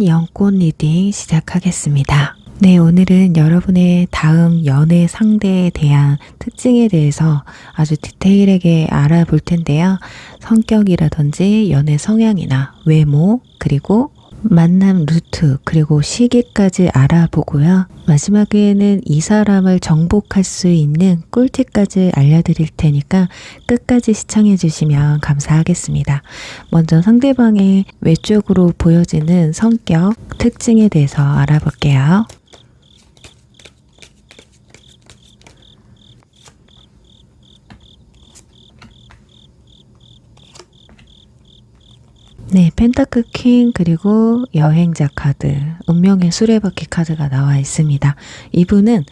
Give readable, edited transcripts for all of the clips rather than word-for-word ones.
연꽃 리딩 시작하겠습니다. 네, 오늘은 여러분의 다음 연애 상대에 대한 특징에 대해서 아주 디테일하게 알아볼 텐데요. 성격이라든지 연애 성향이나 외모, 그리고 만남 루트, 그리고 시기까지 알아보고요. 마지막에는 이 사람을 정복할 수 있는 꿀팁까지 알려드릴 테니까 끝까지 시청해 주시면 감사하겠습니다. 먼저 상대방의 외적으로 보여지는 성격 특징에 대해서 알아볼게요. 네, 펜타클 킹 그리고 여행자 카드, 운명의 수레바퀴 카드가 나와 있습니다. 이분은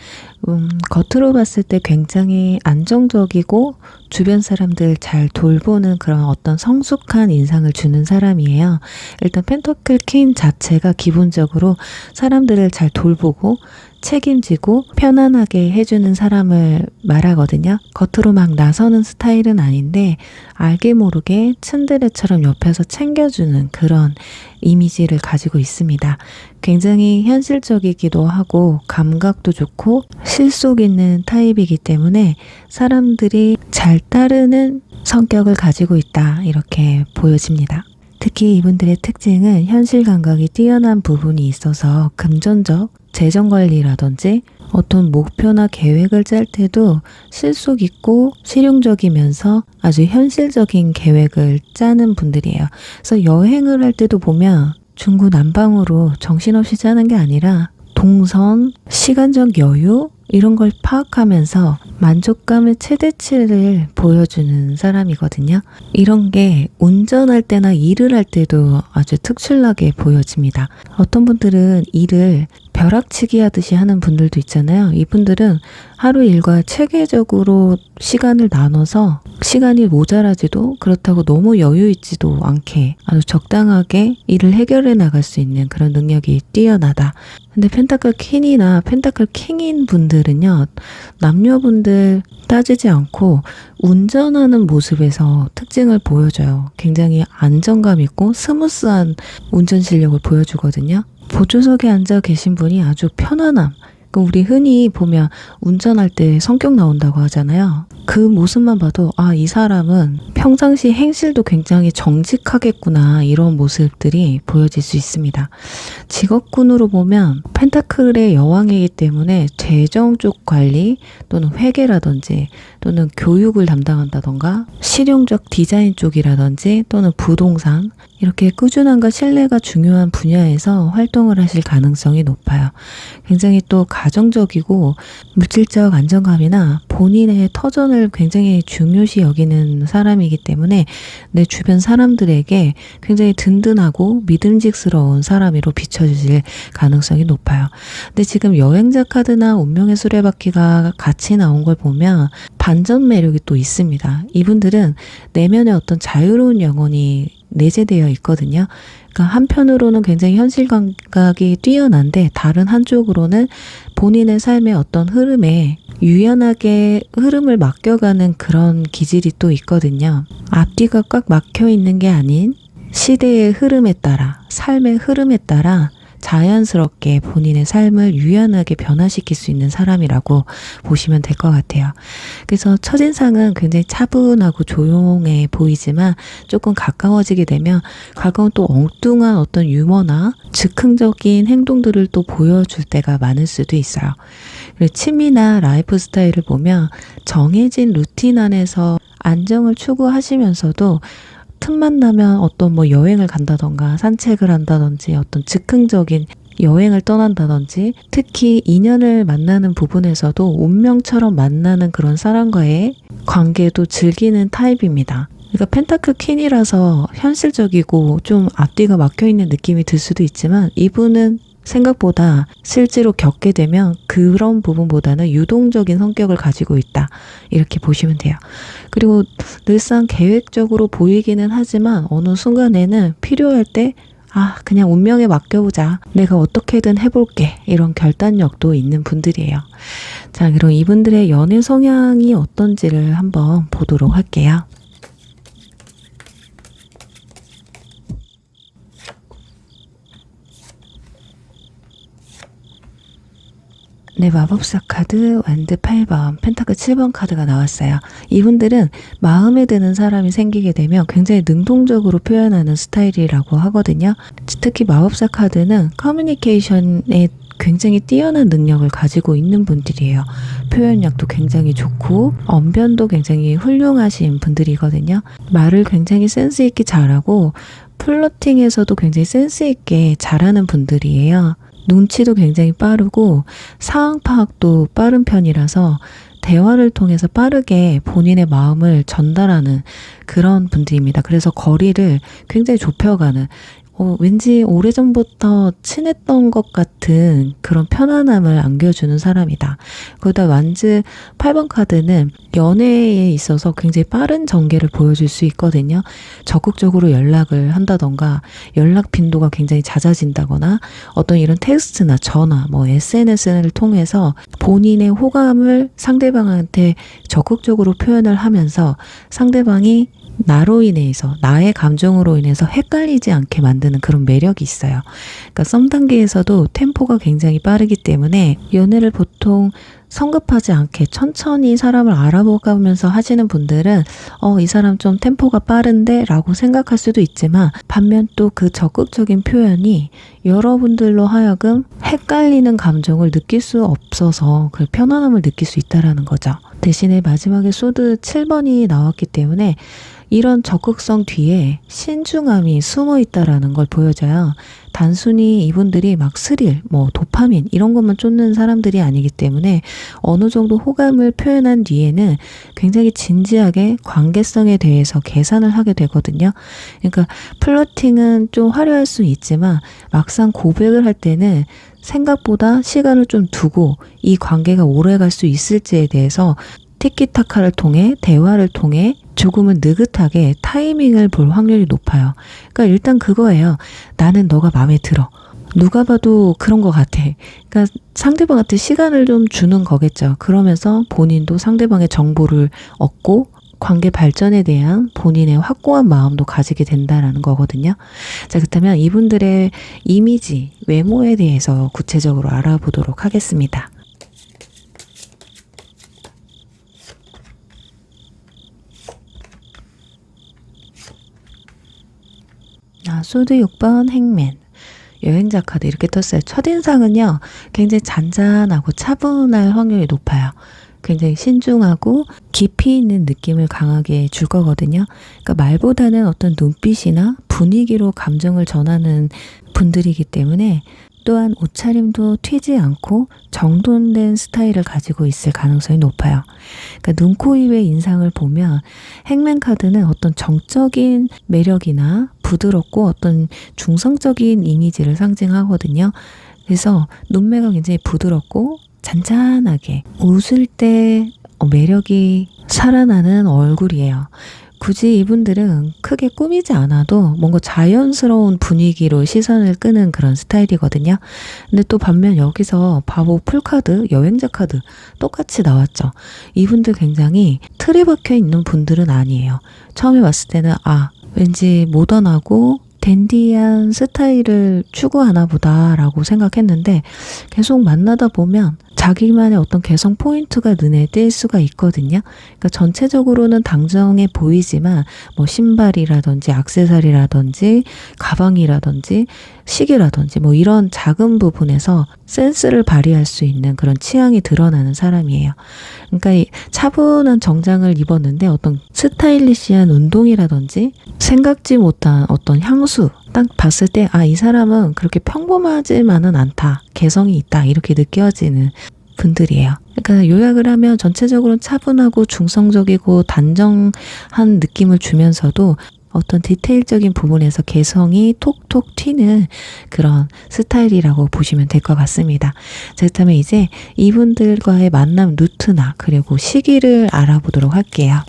겉으로 봤을 때 굉장히 안정적이고 주변 사람들 잘 돌보는 그런 어떤 성숙한 인상을 주는 사람이에요. 일단 펜타클 킹 자체가 기본적으로 사람들을 잘 돌보고 책임지고 편안하게 해주는 사람을 말하거든요. 겉으로 막 나서는 스타일은 아닌데 알게 모르게 츤데레처럼 옆에서 챙겨주는 그런 이미지를 가지고 있습니다. 굉장히 현실적이기도 하고 감각도 좋고 실속 있는 타입이기 때문에 사람들이 잘 따르는 성격을 가지고 있다, 이렇게 보여집니다. 특히 이분들의 특징은 현실 감각이 뛰어난 부분이 있어서 금전적 재정관리라든지 어떤 목표나 계획을 짤 때도 실속 있고 실용적이면서 아주 현실적인 계획을 짜는 분들이에요. 그래서 여행을 할 때도 보면 중구난방으로 정신없이 짜는 게 아니라 동선, 시간적 여유 이런 걸 파악하면서 만족감의 최대치를 보여주는 사람이거든요. 이런 게 운전할 때나 일을 할 때도 아주 특출나게 보여집니다. 어떤 분들은 일을 벼락치기 하듯이 하는 분들도 있잖아요. 이분들은 하루 일과 체계적으로 시간을 나눠서 시간이 모자라지도 그렇다고 너무 여유 있지도 않게 아주 적당하게 일을 해결해 나갈 수 있는 그런 능력이 뛰어나다. 근데 펜타클 퀸이나 펜타클 킹인 분들은요, 남녀분들 따지지 않고 운전하는 모습에서 특징을 보여줘요. 굉장히 안정감 있고 스무스한 운전 실력을 보여주거든요. 보조석에 앉아 계신 분이 아주 편안함. 우리 흔히 보면 운전할 때 성격 나온다고 하잖아요. 그 모습만 봐도 이 사람은 평상시 행실도 굉장히 정직하겠구나, 이런 모습들이 보여질 수 있습니다. 직업군으로 보면 펜타클의 여왕이기 때문에 재정 쪽 관리 또는 회계라든지 또는 교육을 담당한다던가 실용적 디자인 쪽이라든지 또는 부동산, 이렇게 꾸준함과 신뢰가 중요한 분야에서 활동을 하실 가능성이 높아요. 굉장히 또 가정적이고 물질적 안정감이나 본인의 터전을 굉장히 중요시 여기는 사람이기 때문에 내 주변 사람들에게 굉장히 든든하고 믿음직스러운 사람으로 비춰주실 가능성이 높아요. 근데 지금 여행자 카드나 운명의 수레바퀴가 같이 나온 걸 보면 반전 매력이 또 있습니다. 이분들은 내면의 어떤 자유로운 영혼이 내재되어 있거든요. 그러니까 한편으로는 굉장히 현실 감각이 뛰어난데 다른 한쪽으로는 본인의 삶의 어떤 흐름에 유연하게 흐름을 맡겨가는 그런 기질이 또 있거든요. 앞뒤가 꽉 막혀 있는 게 아닌 시대의 흐름에 따라, 삶의 흐름에 따라 자연스럽게 본인의 삶을 유연하게 변화시킬 수 있는 사람이라고 보시면 될 것 같아요. 그래서 첫인상은 굉장히 차분하고 조용해 보이지만 조금 가까워지게 되면 가까운 또 엉뚱한 어떤 유머나 즉흥적인 행동들을 또 보여줄 때가 많을 수도 있어요. 그리고 취미나 라이프 스타일을 보면 정해진 루틴 안에서 안정을 추구하시면서도 틈만 나면 어떤 여행을 간다던가 산책을 한다든지 어떤 즉흥적인 여행을 떠난다든지 특히 인연을 만나는 부분에서도 운명처럼 만나는 그런 사람과의 관계도 즐기는 타입입니다. 그러니까 펜타클 퀸이라서 현실적이고 좀 앞뒤가 막혀있는 느낌이 들 수도 있지만 이분은 생각보다 실제로 겪게 되면 그런 부분보다는 유동적인 성격을 가지고 있다, 이렇게 보시면 돼요. 그리고 늘상 계획적으로 보이기는 하지만 어느 순간에는 필요할 때 그냥 운명에 맡겨보자, 내가 어떻게든 해볼게, 이런 결단력도 있는 분들이에요. 자, 그럼 이분들의 연애 성향이 어떤지를 한번 보도록 할게요. 네, 마법사 카드, 완드 8번, 펜타클 7번 카드가 나왔어요. 이분들은 마음에 드는 사람이 생기게 되면 굉장히 능동적으로 표현하는 스타일이라고 하거든요. 특히 마법사 카드는 커뮤니케이션에 굉장히 뛰어난 능력을 가지고 있는 분들이에요. 표현력도 굉장히 좋고 언변도 굉장히 훌륭하신 분들이거든요. 말을 굉장히 센스 있게 잘하고 플러팅에서도 굉장히 센스 있게 잘하는 분들이에요. 눈치도 굉장히 빠르고 상황 파악도 빠른 편이라서 대화를 통해서 빠르게 본인의 마음을 전달하는 그런 분들입니다. 그래서 거리를 굉장히 좁혀가는 왠지 오래전부터 친했던 것 같은 그런 편안함을 안겨주는 사람이다. 거기다 완즈 8번 카드는 연애에 있어서 굉장히 빠른 전개를 보여줄 수 있거든요. 적극적으로 연락을 한다던가 연락 빈도가 굉장히 잦아진다거나 어떤 이런 텍스트나 전화, SNS를 통해서 본인의 호감을 상대방한테 적극적으로 표현을 하면서 상대방이 나로 인해서 나의 감정으로 인해서 헷갈리지 않게 만드는 그런 매력이 있어요. 그러니까 썸 단계에서도 템포가 굉장히 빠르기 때문에 연애를 보통 성급하지 않게 천천히 사람을 알아보면서 하시는 분들은 이 사람 좀 템포가 빠른데 라고 생각할 수도 있지만 반면 또 그 적극적인 표현이 여러분들로 하여금 헷갈리는 감정을 느낄 수 없어서 그 편안함을 느낄 수 있다라는 거죠. 대신에 마지막에 소드 7번이 나왔기 때문에 이런 적극성 뒤에 신중함이 숨어 있다라는 걸 보여줘요. 단순히 이분들이 막 스릴, 도파민 이런 것만 쫓는 사람들이 아니기 때문에 어느 정도 호감을 표현한 뒤에는 굉장히 진지하게 관계성에 대해서 계산을 하게 되거든요. 그러니까 플러팅은 좀 화려할 수 있지만 막상 고백을 할 때는 생각보다 시간을 좀 두고 이 관계가 오래 갈 수 있을지에 대해서 티키타카를 통해 대화를 통해 조금은 느긋하게 타이밍을 볼 확률이 높아요. 그러니까 일단 그거예요. 나는 너가 마음에 들어. 누가 봐도 그런 것 같아. 그러니까 상대방한테 시간을 좀 주는 거겠죠. 그러면서 본인도 상대방의 정보를 얻고 관계 발전에 대한 본인의 확고한 마음도 가지게 된다라는 거거든요. 자, 그렇다면 이분들의 이미지, 외모에 대해서 구체적으로 알아보도록 하겠습니다. 소드 6번 행맨, 여행자 카드 이렇게 떴어요. 첫인상은요 굉장히 잔잔하고 차분할 확률이 높아요. 굉장히 신중하고 깊이 있는 느낌을 강하게 줄 거거든요. 그러니까 말보다는 어떤 눈빛이나 분위기로 감정을 전하는 분들이기 때문에 또한 옷차림도 튀지 않고 정돈된 스타일을 가지고 있을 가능성이 높아요. 그러니까 눈, 코, 입의 인상을 보면 행맨 카드는 어떤 정적인 매력이나 부드럽고 어떤 중성적인 이미지를 상징하거든요. 그래서 눈매가 굉장히 부드럽고 잔잔하게 웃을 때 매력이 살아나는 얼굴이에요. 굳이 이분들은 크게 꾸미지 않아도 뭔가 자연스러운 분위기로 시선을 끄는 그런 스타일이거든요. 근데 또 반면 여기서 바보 풀카드, 여행자 카드 똑같이 나왔죠. 이분들 굉장히 틀에 박혀 있는 분들은 아니에요. 처음에 봤을 때는 왠지 모던하고 댄디한 스타일을 추구하나 보다라고 생각했는데 계속 만나다 보면 자기만의 어떤 개성 포인트가 눈에 띌 수가 있거든요. 그러니까 전체적으로는 당정해 보이지만 신발이라든지 액세서리라든지 가방이라든지 시계라든지 이런 작은 부분에서 센스를 발휘할 수 있는 그런 취향이 드러나는 사람이에요. 그러니까 이 차분한 정장을 입었는데 어떤 스타일리시한 운동이라든지 생각지 못한 어떤 향수 딱 봤을 때 이 사람은 그렇게 평범하지만은 않다. 개성이 있다. 이렇게 느껴지는 분들이에요. 그러니까 요약을 하면 전체적으로 차분하고 중성적이고 단정한 느낌을 주면서도 어떤 디테일적인 부분에서 개성이 톡톡 튀는 그런 스타일이라고 보시면 될 것 같습니다. 자, 그렇다면 이제 이분들과의 만남 루트나 그리고 시기를 알아보도록 할게요.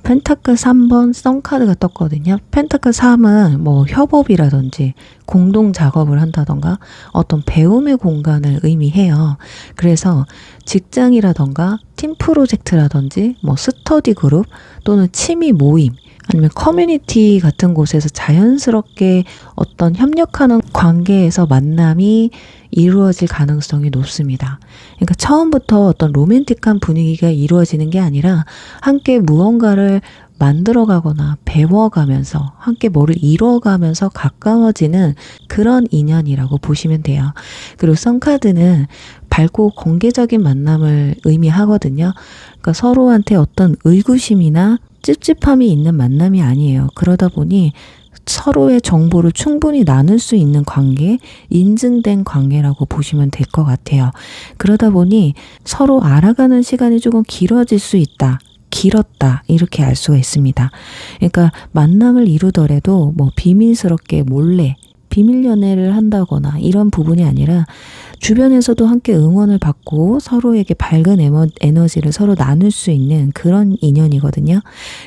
펜타클 3번 썬카드가 떴거든요. 펜타클 3은 협업이라든지 공동 작업을 한다던가 어떤 배움의 공간을 의미해요. 그래서 직장이라던가 팀 프로젝트라든지 스터디 그룹 또는 취미 모임 아니면 커뮤니티 같은 곳에서 자연스럽게 어떤 협력하는 관계에서 만남이 이루어질 가능성이 높습니다. 그러니까 처음부터 어떤 로맨틱한 분위기가 이루어지는 게 아니라 함께 무언가를 만들어가거나 배워가면서 함께 뭐를 이루어가면서 가까워지는 그런 인연이라고 보시면 돼요. 그리고 썬카드는 밝고 공개적인 만남을 의미하거든요. 그러니까 서로한테 어떤 의구심이나 찝찝함이 있는 만남이 아니에요. 그러다 보니 서로의 정보를 충분히 나눌 수 있는 관계, 인증된 관계라고 보시면 될 것 같아요. 그러다 보니 서로 알아가는 시간이 조금 길어질 수 있다. 길었다 이렇게 알 수가 있습니다. 그러니까 만남을 이루더라도 뭐 비밀스럽게 몰래 비밀 연애를 한다거나 이런 부분이 아니라 주변에서도 함께 응원을 받고 서로에게 밝은 에너지를 서로 나눌 수 있는 그런 인연이거든요.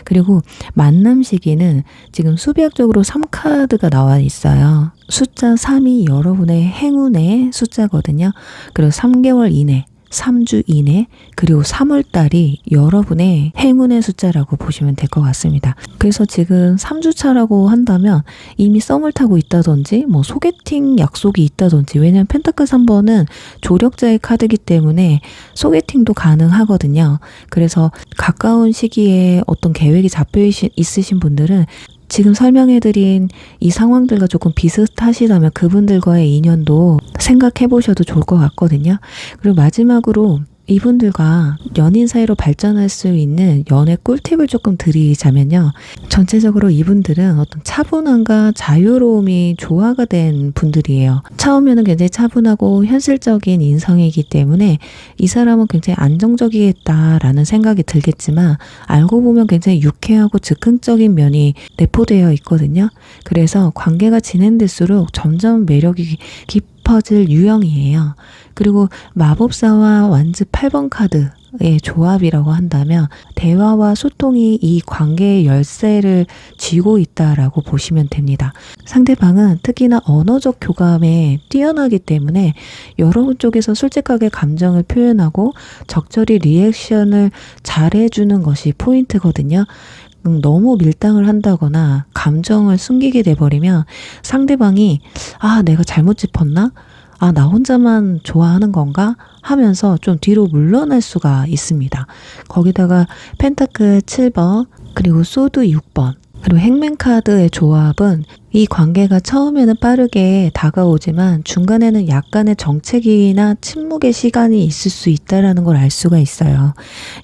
그리고 만남 시기는 지금 수비학적으로 3카드가 나와 있어요. 숫자 3이 여러분의 행운의 숫자거든요. 그리고 3개월 이내 3주 이내 그리고 3월달이 여러분의 행운의 숫자라고 보시면 될 것 같습니다. 그래서 지금 3주 차라고 한다면 이미 썸을 타고 있다든지 뭐 소개팅 약속이 있다든지 왜냐면 펜타클 3번은 조력자의 카드이기 때문에 소개팅도 가능하거든요. 그래서 가까운 시기에 어떤 계획이 잡혀 있으신 분들은 지금 설명해드린 이 상황들과 조금 비슷하시다면 그분들과의 인연도 생각해 보셔도 좋을 것 같거든요. 그리고 마지막으로 이분들과 연인 사이로 발전할 수 있는 연애 꿀팁을 조금 드리자면요. 전체적으로 이분들은 어떤 차분함과 자유로움이 조화가 된 분들이에요. 처음에는 굉장히 차분하고 현실적인 인성이기 때문에 이 사람은 굉장히 안정적이겠다라는 생각이 들겠지만 알고 보면 굉장히 유쾌하고 즉흥적인 면이 내포되어 있거든요. 그래서 관계가 진행될수록 점점 매력이 깊어질 유형이에요. 그리고 마법사와 완즈 8번 카드의 조합이라고 한다면 대화와 소통이 이 관계의 열쇠를 쥐고 있다라고 보시면 됩니다. 상대방은 특히나 언어적 교감에 뛰어나기 때문에 여러분 쪽에서 솔직하게 감정을 표현하고 적절히 리액션을 잘해주는 것이 포인트거든요. 너무 밀당을 한다거나 감정을 숨기게 돼버리면 상대방이 내가 잘못 짚었나? 나 혼자만 좋아하는 건가? 하면서 좀 뒤로 물러날 수가 있습니다. 거기다가 펜타클 7번 그리고 소드 6번 그리고 행맨 카드의 조합은 이 관계가 처음에는 빠르게 다가오지만 중간에는 약간의 정체기나 침묵의 시간이 있을 수 있다는 걸 알 수가 있어요.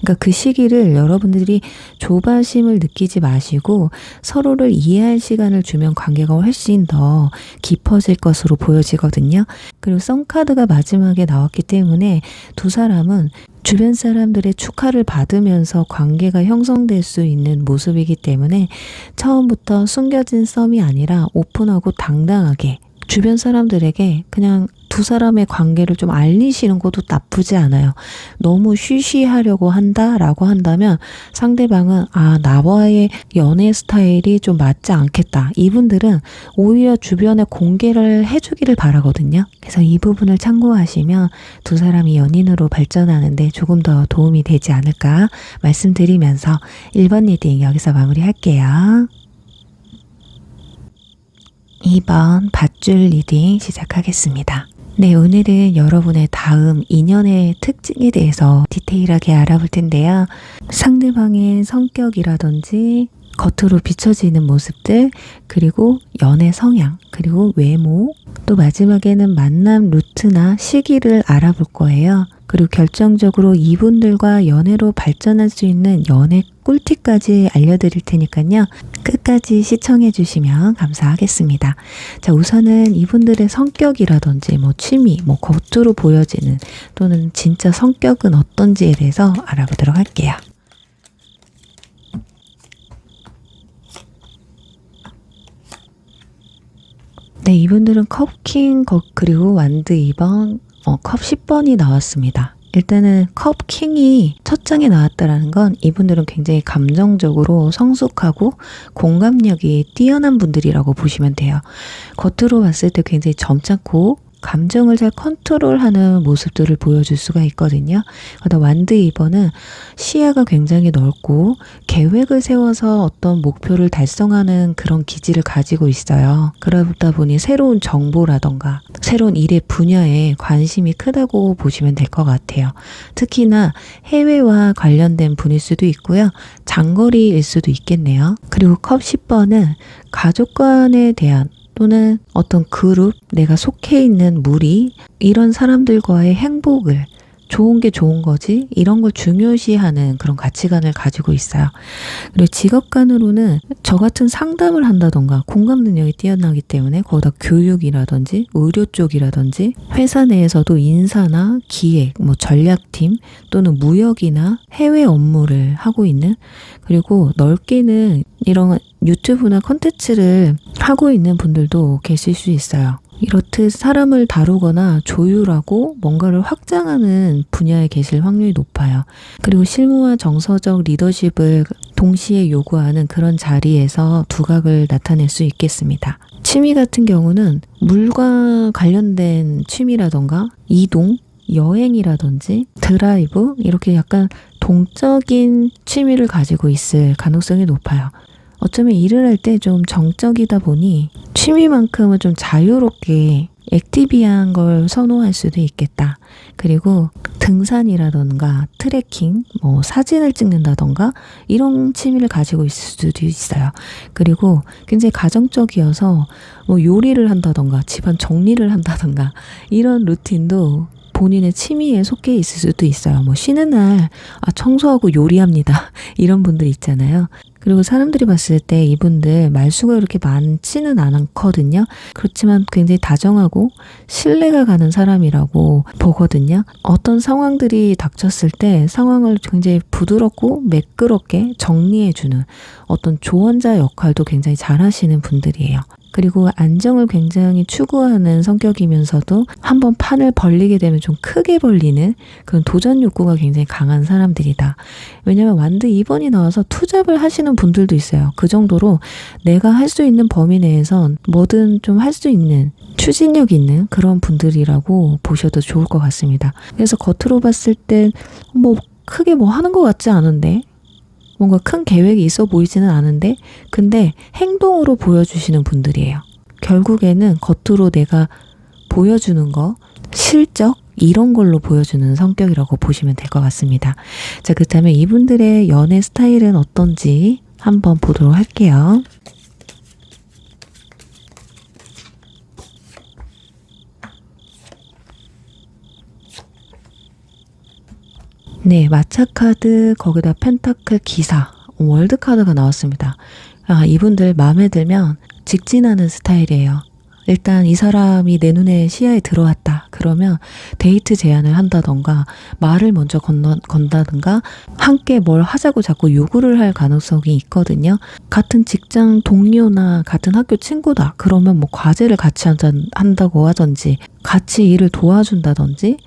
그러니까 그 시기를 여러분들이 조바심을 느끼지 마시고 서로를 이해할 시간을 주면 관계가 훨씬 더 깊어질 것으로 보여지거든요. 그리고 썬카드가 마지막에 나왔기 때문에 두 사람은 주변 사람들의 축하를 받으면서 관계가 형성될 수 있는 모습이기 때문에 처음부터 숨겨진 썸이 아니라 오픈하고 당당하게 주변 사람들에게 그냥 두 사람의 관계를 좀 알리시는 것도 나쁘지 않아요. 너무 쉬쉬하려고 한다라고 한다면 상대방은 나와의 연애 스타일이 좀 맞지 않겠다. 이분들은 오히려 주변에 공개를 해주기를 바라거든요. 그래서 이 부분을 참고하시면 두 사람이 연인으로 발전하는데 조금 더 도움이 되지 않을까 말씀드리면서 1번 리딩 여기서 마무리할게요. 2번 밧줄 리딩 시작하겠습니다. 네, 오늘은 여러분의 다음 인연의 특징에 대해서 디테일하게 알아볼 텐데요. 상대방의 성격이라든지 겉으로 비춰지는 모습들, 그리고 연애 성향, 그리고 외모, 또 마지막에는 만남 루트나 시기를 알아볼 거예요. 그리고 결정적으로 이분들과 연애로 발전할 수 있는 연애 꿀팁까지 알려드릴 테니까요. 끝까지 시청해 주시면 감사하겠습니다. 자, 우선은 이분들의 성격이라든지 취미, 겉으로 보여지는 또는 진짜 성격은 어떤지에 대해서 알아보도록 할게요. 네, 이분들은 컵킹 그리고 완드 2번 컵 10번이 나왔습니다. 일단은 컵킹이 첫 장에 나왔다라는 건 이분들은 굉장히 감정적으로 성숙하고 공감력이 뛰어난 분들이라고 보시면 돼요. 겉으로 봤을 때 굉장히 점잖고 감정을 잘 컨트롤하는 모습들을 보여줄 수가 있거든요. 그러다 완드 2번은 시야가 굉장히 넓고 계획을 세워서 어떤 목표를 달성하는 그런 기질을 가지고 있어요. 그러다 보니 새로운 정보라던가 새로운 일의 분야에 관심이 크다고 보시면 될 것 같아요. 특히나 해외와 관련된 분일 수도 있고요. 장거리일 수도 있겠네요. 그리고 컵 10번은 가족 간에 대한 또는 어떤 그룹, 내가 속해 있는 무리, 이런 사람들과의 행복을, 좋은 게 좋은 거지, 이런 걸 중요시하는 그런 가치관을 가지고 있어요. 그리고 직업관으로는 저 같은 상담을 한다던가 공감 능력이 뛰어나기 때문에 거기다 교육이라든지 의료 쪽이라든지 회사 내에서도 인사나 기획, 전략팀 또는 무역이나 해외 업무를 하고 있는, 그리고 넓게는 이런 유튜브나 콘텐츠를 하고 있는 분들도 계실 수 있어요. 이렇듯 사람을 다루거나 조율하고 뭔가를 확장하는 분야에 계실 확률이 높아요. 그리고 실무와 정서적 리더십을 동시에 요구하는 그런 자리에서 두각을 나타낼 수 있겠습니다. 취미 같은 경우는 물과 관련된 취미라던가 이동, 여행이라든지 드라이브, 이렇게 약간 동적인 취미를 가지고 있을 가능성이 높아요. 어쩌면 일을 할 때 좀 정적이다 보니 취미만큼은 좀 자유롭게 액티비한 걸 선호할 수도 있겠다. 그리고 등산이라던가 트레킹, 사진을 찍는다던가 이런 취미를 가지고 있을 수도 있어요. 그리고 굉장히 가정적이어서 요리를 한다던가 집안 정리를 한다던가 이런 루틴도 본인의 취미에 속해 있을 수도 있어요. 쉬는 날 청소하고 요리합니다. 이런 분들 있잖아요. 그리고 사람들이 봤을 때 이분들 말수가 그렇게 많지는 않거든요. 그렇지만 굉장히 다정하고 신뢰가 가는 사람이라고 보거든요. 어떤 상황들이 닥쳤을 때 상황을 굉장히 부드럽고 매끄럽게 정리해주는 어떤 조언자 역할도 굉장히 잘하시는 분들이에요. 그리고 안정을 굉장히 추구하는 성격이면서도 한번 판을 벌리게 되면 좀 크게 벌리는 그런 도전 욕구가 굉장히 강한 사람들이다. 왜냐면 완드 2번이 나와서 투잡을 하시는 분들도 있어요. 그 정도로 내가 할 수 있는 범위 내에선 뭐든 좀 할 수 있는 추진력 있는 그런 분들이라고 보셔도 좋을 것 같습니다. 그래서 겉으로 봤을 땐 크게 하는 것 같지 않은데, 뭔가 큰 계획이 있어 보이지는 않은데, 근데 행동으로 보여주시는 분들이에요. 결국에는 겉으로 내가 보여주는 거, 실적, 이런 걸로 보여주는 성격이라고 보시면 될 것 같습니다. 자, 그렇다면 이분들의 연애 스타일은 어떤지 한번 보도록 할게요. 네, 마차 카드, 거기다 펜타클 기사, 월드 카드가 나왔습니다. 이분들 마음에 들면 직진하는 스타일이에요. 일단 이 사람이 내 눈에 시야에 들어왔다. 그러면 데이트 제안을 한다던가 말을 먼저 건다든가 함께 뭘 하자고 자꾸 요구를 할 가능성이 있거든요. 같은 직장 동료나 같은 학교 친구다. 그러면 과제를 같이 한다고 하든지 같이 일을 도와준다든지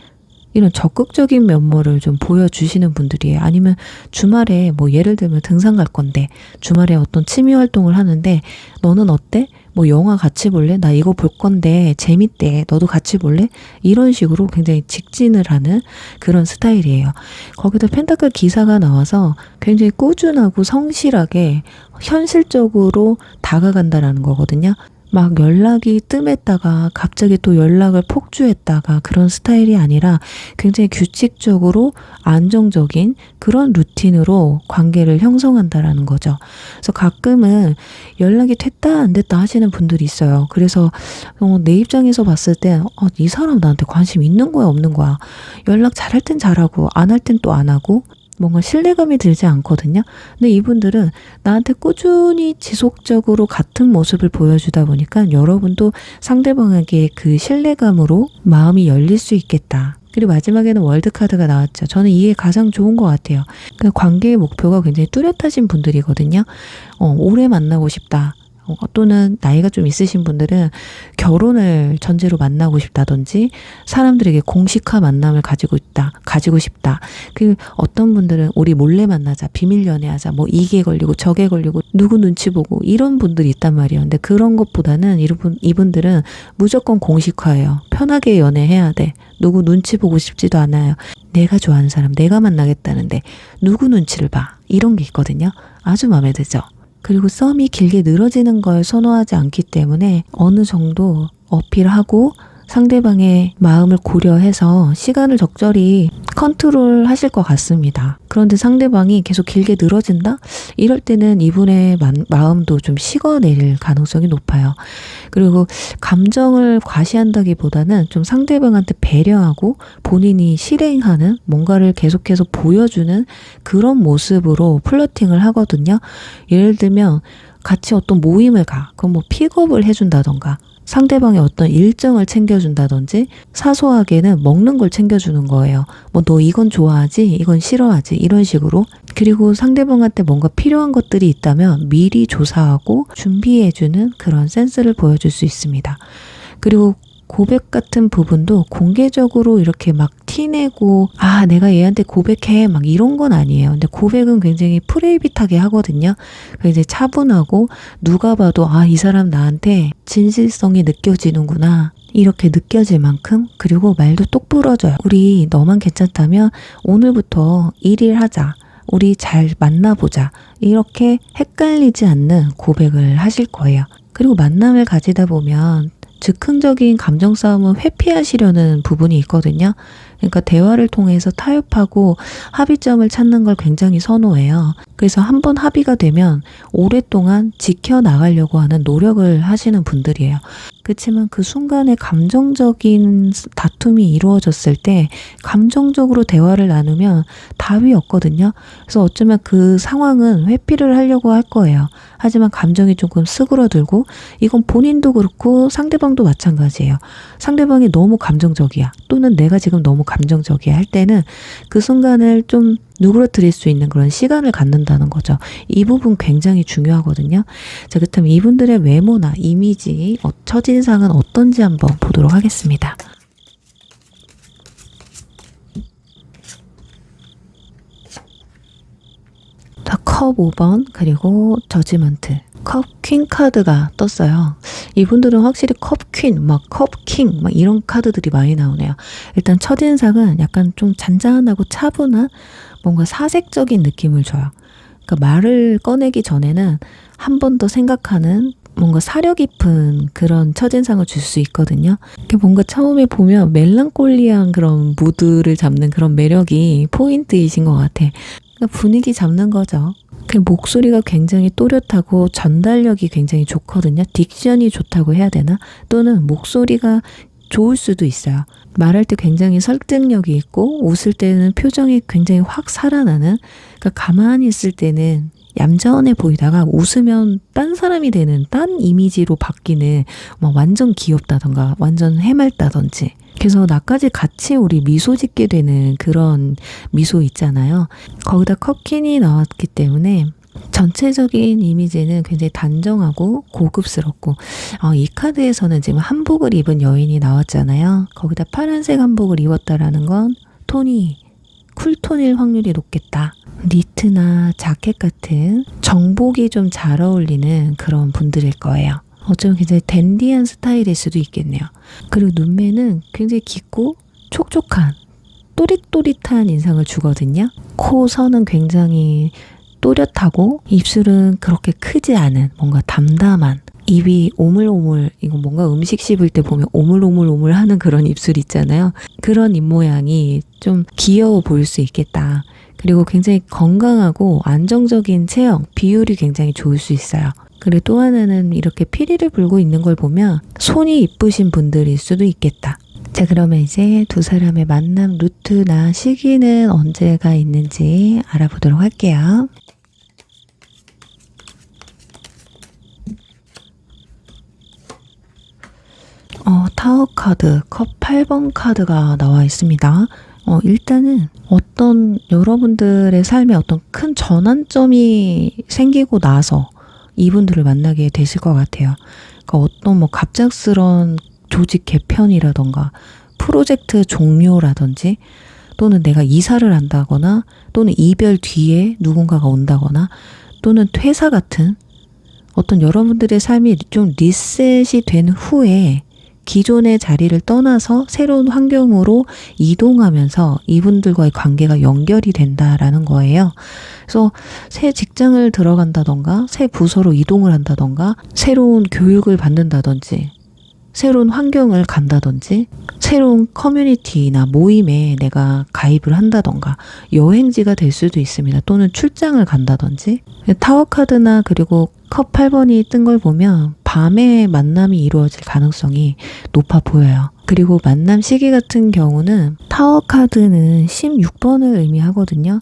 이런 적극적인 면모를 좀 보여주시는 분들이에요. 아니면 주말에 예를 들면 등산 갈 건데 주말에 어떤 취미 활동을 하는데 너는 어때? 영화 같이 볼래? 나 이거 볼 건데 재밌대. 너도 같이 볼래? 이런 식으로 굉장히 직진을 하는 그런 스타일이에요. 거기다 펜타클 기사가 나와서 굉장히 꾸준하고 성실하게 현실적으로 다가간다라는 거거든요. 연락이 뜸했다가 갑자기 또 연락을 폭주했다가 그런 스타일이 아니라 굉장히 규칙적으로 안정적인 그런 루틴으로 관계를 형성한다라는 거죠. 그래서 가끔은 연락이 됐다 안 됐다 하시는 분들이 있어요. 그래서 내 입장에서 봤을 때 이 사람 나한테 관심 있는 거야 없는 거야. 연락 잘할 땐 잘하고 안 할 땐 또 안 하고 뭔가 신뢰감이 들지 않거든요. 근데 이분들은 나한테 꾸준히 지속적으로 같은 모습을 보여주다 보니까 여러분도 상대방에게 그 신뢰감으로 마음이 열릴 수 있겠다. 그리고 마지막에는 월드카드가 나왔죠. 저는 이게 가장 좋은 것 같아요. 관계의 목표가 굉장히 뚜렷하신 분들이거든요. 오래 만나고 싶다. 또는 나이가 좀 있으신 분들은 결혼을 전제로 만나고 싶다든지 사람들에게 공식화 만남을 가지고 싶다. 그 어떤 분들은 우리 몰래 만나자, 비밀 연애하자, 뭐 이게 걸리고 저게 걸리고 누구 눈치 보고 이런 분들이 있단 말이에요. 근데 그런 것보다는 이분들은 무조건 공식화예요. 편하게 연애해야 돼. 누구 눈치 보고 싶지도 않아요. 내가 좋아하는 사람, 내가 만나겠다는데 누구 눈치를 봐. 이런 게 있거든요. 아주 마음에 들죠. 그리고 썸이 길게 늘어지는 걸 선호하지 않기 때문에 어느 정도 어필하고 상대방의 마음을 고려해서 시간을 적절히 컨트롤 하실 것 같습니다. 그런데 상대방이 계속 길게 늘어진다? 이럴 때는 이분의 마음도 좀 식어내릴 가능성이 높아요. 그리고 감정을 과시한다기보다는 좀 상대방한테 배려하고 본인이 실행하는 뭔가를 계속해서 보여주는 그런 모습으로 플러팅을 하거든요. 예를 들면 같이 어떤 모임을 가. 그럼 뭐 픽업을 해준다던가 상대방의 어떤 일정을 챙겨준다든지 사소하게는 먹는 걸 챙겨주는 거예요. 뭐 너 이건 좋아하지? 이건 싫어하지? 이런 식으로. 그리고 상대방한테 뭔가 필요한 것들이 있다면 미리 조사하고 준비해주는 그런 센스를 보여줄 수 있습니다. 그리고 고백 같은 부분도 공개적으로 이렇게 막 티내고 내가 얘한테 고백해 막 이런 건 아니에요. 근데 고백은 굉장히 프라이빗하게 하거든요. 굉장히 차분하고 누가 봐도 이 사람 나한테 진실성이 느껴지는구나 이렇게 느껴질 만큼. 그리고 말도 똑 부러져요. 우리 너만 괜찮다면 오늘부터 1일 하자. 우리 잘 만나보자. 이렇게 헷갈리지 않는 고백을 하실 거예요. 그리고 만남을 가지다 보면 즉흥적인 감정 싸움은 회피하시려는 부분이 있거든요. 그러니까 대화를 통해서 타협하고 합의점을 찾는 걸 굉장히 선호해요. 그래서 한번 합의가 되면 오랫동안 지켜나가려고 하는 노력을 하시는 분들이에요. 그렇지만 그 순간에 감정적인 다툼이 이루어졌을 때 감정적으로 대화를 나누면 답이 없거든요. 그래서 어쩌면 그 상황은 회피를 하려고 할 거예요. 하지만 감정이 조금 쓰그러들고 이건 본인도 그렇고 상대방도 마찬가지예요. 상대방이 너무 감정적이야. 또는 내가 지금 너무 감정적이야 할 때는 그 순간을 좀 누그러뜨릴 수 있는 그런 시간을 갖는다는 거죠. 이 부분 굉장히 중요하거든요. 자, 그렇다면 이분들의 외모나 이미지, 첫인상은 어떤지 한번 보도록 하겠습니다. 자, 컵 5번 그리고 저지먼트. 컵 퀸 카드가 떴어요. 이분들은 확실히 컵 퀸, 막 컵 킹, 막 이런 카드들이 많이 나오네요. 일단 첫인상은 약간 좀 잔잔하고 차분한 뭔가 사색적인 느낌을 줘요. 그러니까 말을 꺼내기 전에는 한 번 더 생각하는 뭔가 사려 깊은 그런 첫인상을 줄 수 있거든요. 뭔가 처음에 보면 멜랑콜리한 그런 무드를 잡는 그런 매력이 포인트이신 것 같아. 그러니까 분위기 잡는 거죠. 그 목소리가 굉장히 또렷하고 전달력이 굉장히 좋거든요. 딕션이 좋다고 해야 되나? 또는 목소리가 좋을 수도 있어요. 말할 때 굉장히 설득력이 있고 웃을 때는 표정이 굉장히 확 살아나는, 그러니까 가만히 있을 때는 얌전해 보이다가 웃으면 딴 사람이 되는, 딴 이미지로 바뀌는, 뭐 완전 귀엽다던가 완전 해맑다든지. 그래서 나까지 같이 우리 미소 짓게 되는 그런 미소 있잖아요. 거기다 컵킨이 나왔기 때문에 전체적인 이미지는 굉장히 단정하고 고급스럽고, 이 카드에서는 지금 한복을 입은 여인이 나왔잖아요. 거기다 파란색 한복을 입었다라는 건 톤이 쿨톤일 확률이 높겠다. 니트나 자켓 같은 정복이 좀 잘 어울리는 그런 분들일 거예요. 어쩌면 굉장히 댄디한 스타일일 수도 있겠네요. 그리고 눈매는 굉장히 깊고 촉촉한 또릿또릿한 인상을 주거든요. 코 선은 굉장히 또렷하고 입술은 그렇게 크지 않은 뭔가 담담한, 입이 오물오물, 이거 뭔가 음식 씹을 때 보면 오물오물오물 하는 그런 입술 있잖아요. 그런 입모양이 좀 귀여워 보일 수 있겠다. 그리고 굉장히 건강하고 안정적인 체형, 비율이 굉장히 좋을 수 있어요. 그리고 또 하나는 이렇게 피리를 불고 있는 걸 보면 손이 이쁘신 분들일 수도 있겠다. 자, 그러면 이제 두 사람의 만남 루트나 시기는 언제가 있는지 알아보도록 할게요. 타워 카드, 컵 8번 카드가 나와 있습니다. 일단은 어떤 여러분들의 삶에 어떤 큰 전환점이 생기고 나서 이분들을 만나게 되실 것 같아요. 그러니까 어떤 뭐 갑작스런 조직 개편이라던가 프로젝트 종료라든지 또는 내가 이사를 한다거나 또는 이별 뒤에 누군가가 온다거나 또는 퇴사 같은 어떤 여러분들의 삶이 좀 리셋이 된 후에 기존의 자리를 떠나서 새로운 환경으로 이동하면서 이분들과의 관계가 연결이 된다라는 거예요. 그래서 새 직장을 들어간다던가 새 부서로 이동을 한다던가 새로운 교육을 받는다든지 새로운 환경을 간다든지 새로운 커뮤니티나 모임에 내가 가입을 한다던가 여행지가 될 수도 있습니다. 또는 출장을 간다든지. 타워 카드나 그리고 컵 8번이 뜬 걸 보면 밤에 만남이 이루어질 가능성이 높아 보여요. 그리고 만남 시기 같은 경우는 타워 카드는 16번을 의미하거든요.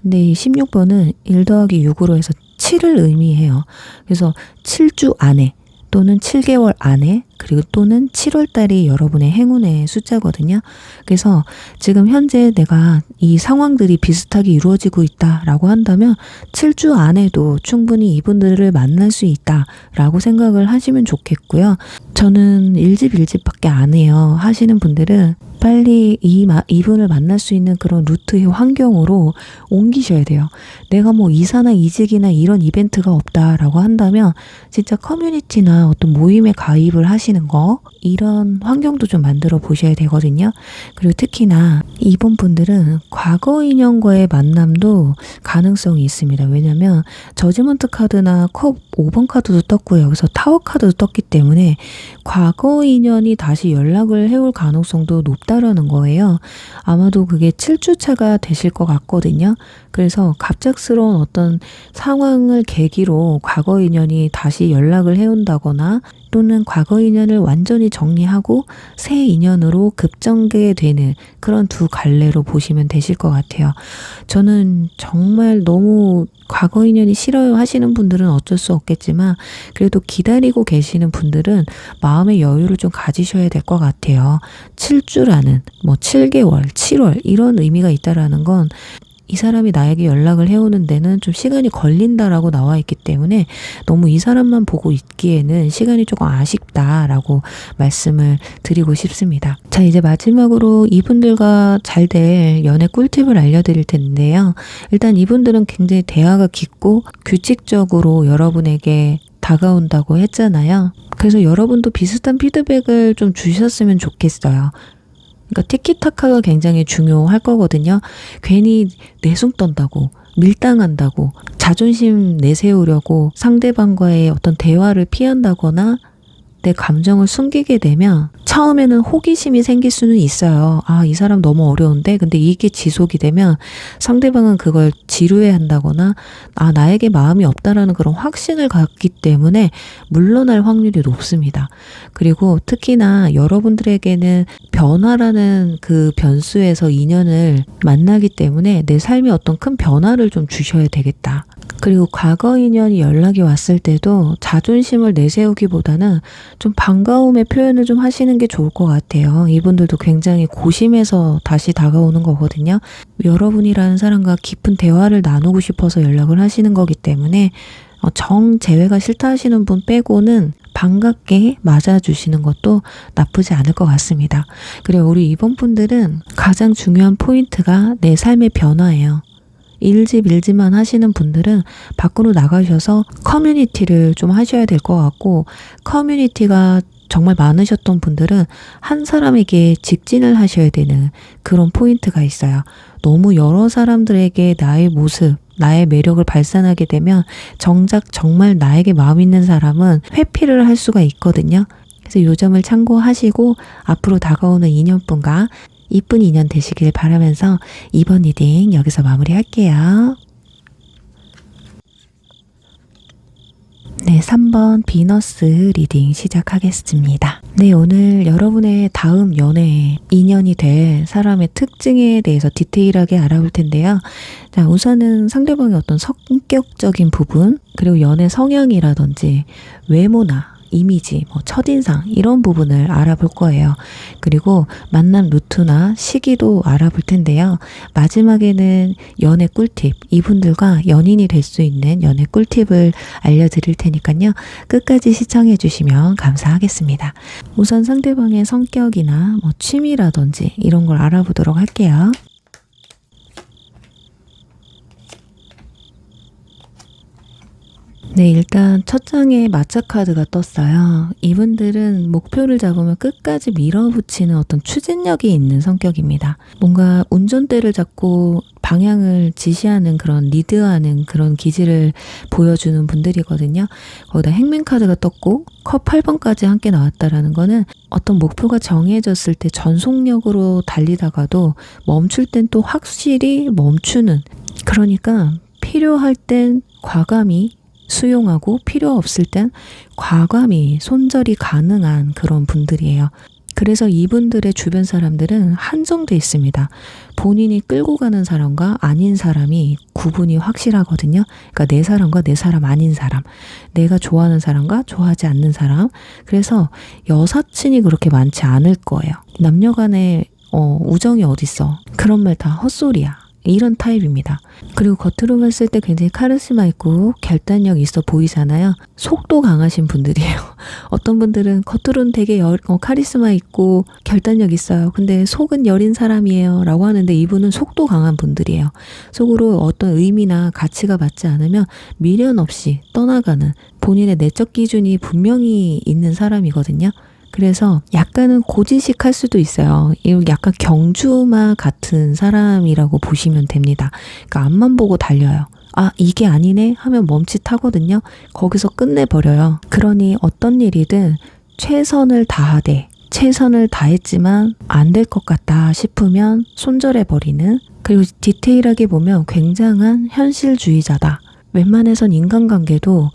근데 이 16번은 1 더하기 6으로 해서 7을 의미해요. 그래서 7주 안에 또는 7개월 안에 그리고 또는 7월달이 여러분의 행운의 숫자거든요. 그래서 지금 현재 내가 이 상황들이 비슷하게 이루어지고 있다라고 한다면 7주 안에도 충분히 이분들을 만날 수 있다라고 생각을 하시면 좋겠고요. 저는 1집 1집밖에 안 해요 하시는 분들은 빨리 이분을 만날 수 있는 그런 루트의 환경으로 옮기셔야 돼요. 내가 뭐 이사나 이직이나 이런 이벤트가 없다라고 한다면 진짜 커뮤니티나 어떤 모임에 가입을 하시는 거 이런 환경도 좀 만들어 보셔야 되거든요. 그리고 특히나 이번 분들은 과거 인연과의 만남도 가능성이 있습니다. 왜냐면 저지먼트 카드나 컵 5번 카드도 떴고요. 여기서 타워 카드도 떴기 때문에 과거 인연이 다시 연락을 해올 가능성도 높다라는 거예요. 아마도 그게 7주차가 되실 것 같거든요. 그래서 갑작스러운 어떤 상황을 계기로 과거 인연이 다시 연락을 해온다거나 또는 과거 인연을 완전히 정리하고 새 인연으로 급전개되는 그런 두 갈래로 보시면 되실 것 같아요. 저는 정말 너무 과거 인연이 싫어요 하시는 분들은 어쩔 수 없겠지만 그래도 기다리고 계시는 분들은 마음의 여유를 좀 가지셔야 될 것 같아요. 7주라는 뭐 7개월, 7월 이런 의미가 있다라는 건 이 사람이 나에게 연락을 해오는 데는 좀 시간이 걸린다라고 나와 있기 때문에 너무 이 사람만 보고 있기에는 시간이 조금 아쉽다라고 말씀을 드리고 싶습니다. 자, 이제 마지막으로 이분들과 잘 될 연애 꿀팁을 알려드릴 텐데요. 일단 이분들은 굉장히 대화가 깊고 규칙적으로 여러분에게 다가온다고 했잖아요. 그래서 여러분도 비슷한 피드백을 좀 주셨으면 좋겠어요. 그러니까 티키타카가 굉장히 중요할 거거든요. 괜히 내숭 떤다고 밀당한다고 자존심 내세우려고 상대방과의 어떤 대화를 피한다거나 내 감정을 숨기게 되면 처음에는 호기심이 생길 수는 있어요. 아, 이 사람 너무 어려운데? 근데 이게 지속이 되면 상대방은 그걸 지루해 한다거나 아, 나에게 마음이 없다라는 그런 확신을 갖기 때문에 물러날 확률이 높습니다. 그리고 특히나 여러분들에게는 변화라는 그 변수에서 인연을 만나기 때문에 내 삶에 어떤 큰 변화를 좀 주셔야 되겠다. 그리고 과거 인연이 연락이 왔을 때도 자존심을 내세우기보다는 좀 반가움의 표현을 좀 하시는 게 좋을 것 같아요. 이분들도 굉장히 고심해서 다시 다가오는 거거든요. 여러분이라는 사람과 깊은 대화를 나누고 싶어서 연락을 하시는 거기 때문에 정 제외가 싫다 하시는 분 빼고는 반갑게 맞아주시는 것도 나쁘지 않을 것 같습니다. 그리고 우리 이번 분들은 가장 중요한 포인트가 내 삶의 변화예요. 일집만 하시는 분들은 밖으로 나가셔서 커뮤니티를 좀 하셔야 될 것 같고 커뮤니티가 정말 많으셨던 분들은 한 사람에게 직진을 하셔야 되는 그런 포인트가 있어요. 너무 여러 사람들에게 나의 모습, 나의 매력을 발산하게 되면 정작 정말 나에게 마음 있는 사람은 회피를 할 수가 있거든요. 그래서 이 점을 참고하시고 앞으로 다가오는 인연분과 이쁜 인연 되시길 바라면서 이번 리딩 여기서 마무리할게요. 네, 3번 비너스 리딩 시작하겠습니다. 네, 오늘 여러분의 다음 연애 인연이 될 사람의 특징에 대해서 디테일하게 알아볼 텐데요. 자, 우선은 상대방의 어떤 성격적인 부분, 그리고 연애 성향이라든지 외모나 이미지, 뭐 첫인상 이런 부분을 알아볼 거예요. 그리고 만남 루트나 시기도 알아볼 텐데요. 마지막에는 연애 꿀팁, 이분들과 연인이 될 수 있는 연애 꿀팁을 알려드릴 테니까요. 끝까지 시청해 주시면 감사하겠습니다. 우선 상대방의 성격이나 뭐 취미라든지 이런 걸 알아보도록 할게요. 네, 일단 첫 장에 마차 카드가 떴어요. 이분들은 목표를 잡으면 끝까지 밀어붙이는 어떤 추진력이 있는 성격입니다. 뭔가 운전대를 잡고 방향을 지시하는 그런 리드하는 그런 기질을 보여주는 분들이거든요. 거기다 행맨 카드가 떴고 컵 8번까지 함께 나왔다라는 거는 어떤 목표가 정해졌을 때 전속력으로 달리다가도 멈출 땐 또 확실히 멈추는, 그러니까 필요할 땐 과감히 수용하고 필요 없을 땐 과감히 손절이 가능한 그런 분들이에요. 그래서 이분들의 주변 사람들은 한정돼 있습니다. 본인이 끌고 가는 사람과 아닌 사람이 구분이 확실하거든요. 그러니까 내 사람과 내 사람 아닌 사람, 내가 좋아하는 사람과 좋아하지 않는 사람. 그래서 여사친이 그렇게 많지 않을 거예요. 남녀 간에 우정이 어딨어. 그런 말 다 헛소리야. 이런 타입입니다. 그리고 겉으로 봤을 때 굉장히 카리스마 있고 결단력 있어 보이잖아요. 속도 강하신 분들이에요. 어떤 분들은 겉으로는 되게 카리스마 있고 결단력 있어요. 근데 속은 여린 사람이에요 라고 하는데 이분은 속도 강한 분들이에요. 속으로 어떤 의미나 가치가 맞지 않으면 미련 없이 떠나가는, 본인의 내적 기준이 분명히 있는 사람이거든요. 그래서 약간은 고지식할 수도 있어요. 약간 경주마 같은 사람이라고 보시면 됩니다. 그러니까 앞만 보고 달려요. 아, 이게 아니네 하면 멈칫하거든요. 거기서 끝내버려요. 그러니 어떤 일이든 최선을 다하되, 최선을 다했지만 안 될 것 같다 싶으면 손절해버리는, 그리고 디테일하게 보면 굉장한 현실주의자다. 웬만해선 인간관계도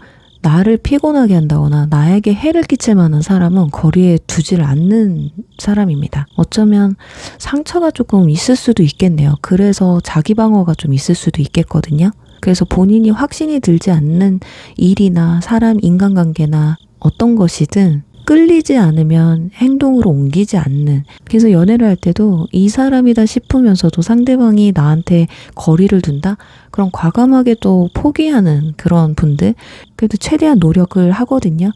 나를 피곤하게 한다거나 나에게 해를 끼칠 만한 사람은 거리에 두질 않는 사람입니다. 어쩌면 상처가 조금 있을 수도 있겠네요. 그래서 자기 방어가 좀 있을 수도 있겠거든요. 그래서 본인이 확신이 들지 않는 일이나 사람, 인간관계나 어떤 것이든 끌리지 않으면 행동으로 옮기지 않는, 그래서 연애를 할 때도 이 사람이다 싶으면서도 상대방이 나한테 거리를 둔다? 그럼 과감하게 또 포기하는 그런 분들, 그래도 최대한 노력을 하거든요.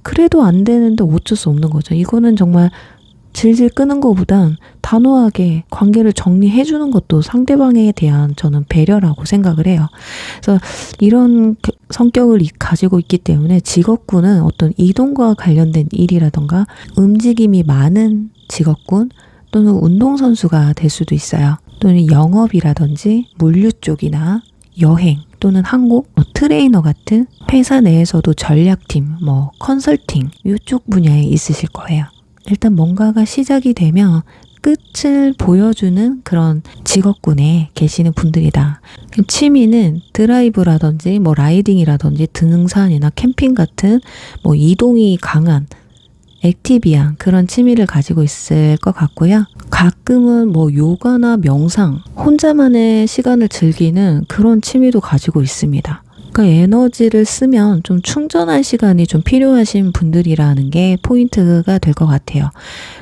그래도 안 되는데 어쩔 수 없는 거죠. 이거는 정말 질질 끄는 것보단 단호하게 관계를 정리해 주는 것도 상대방에 대한 저는 배려라고 생각을 해요. 그래서 이런 성격을 가지고 있기 때문에 직업군은 어떤 이동과 관련된 일이라던가 움직임이 많은 직업군 또는 운동선수가 될 수도 있어요. 또는 영업이라든지 물류 쪽이나 여행 또는 항공, 트레이너 같은 회사 내에서도 전략팀, 컨설팅 이쪽 분야에 있으실 거예요. 일단 뭔가가 시작이 되면 끝을 보여주는 그런 직업군에 계시는 분들이다. 취미는 드라이브라든지 라이딩이라든지 등산이나 캠핑 같은 이동이 강한 액티비한 그런 취미를 가지고 있을 것 같고요. 가끔은 요가나 명상, 혼자만의 시간을 즐기는 그런 취미도 가지고 있습니다. 그러니까 에너지를 쓰면 좀 충전할 시간이 좀 필요하신 분들이라는 게 포인트가 될 것 같아요.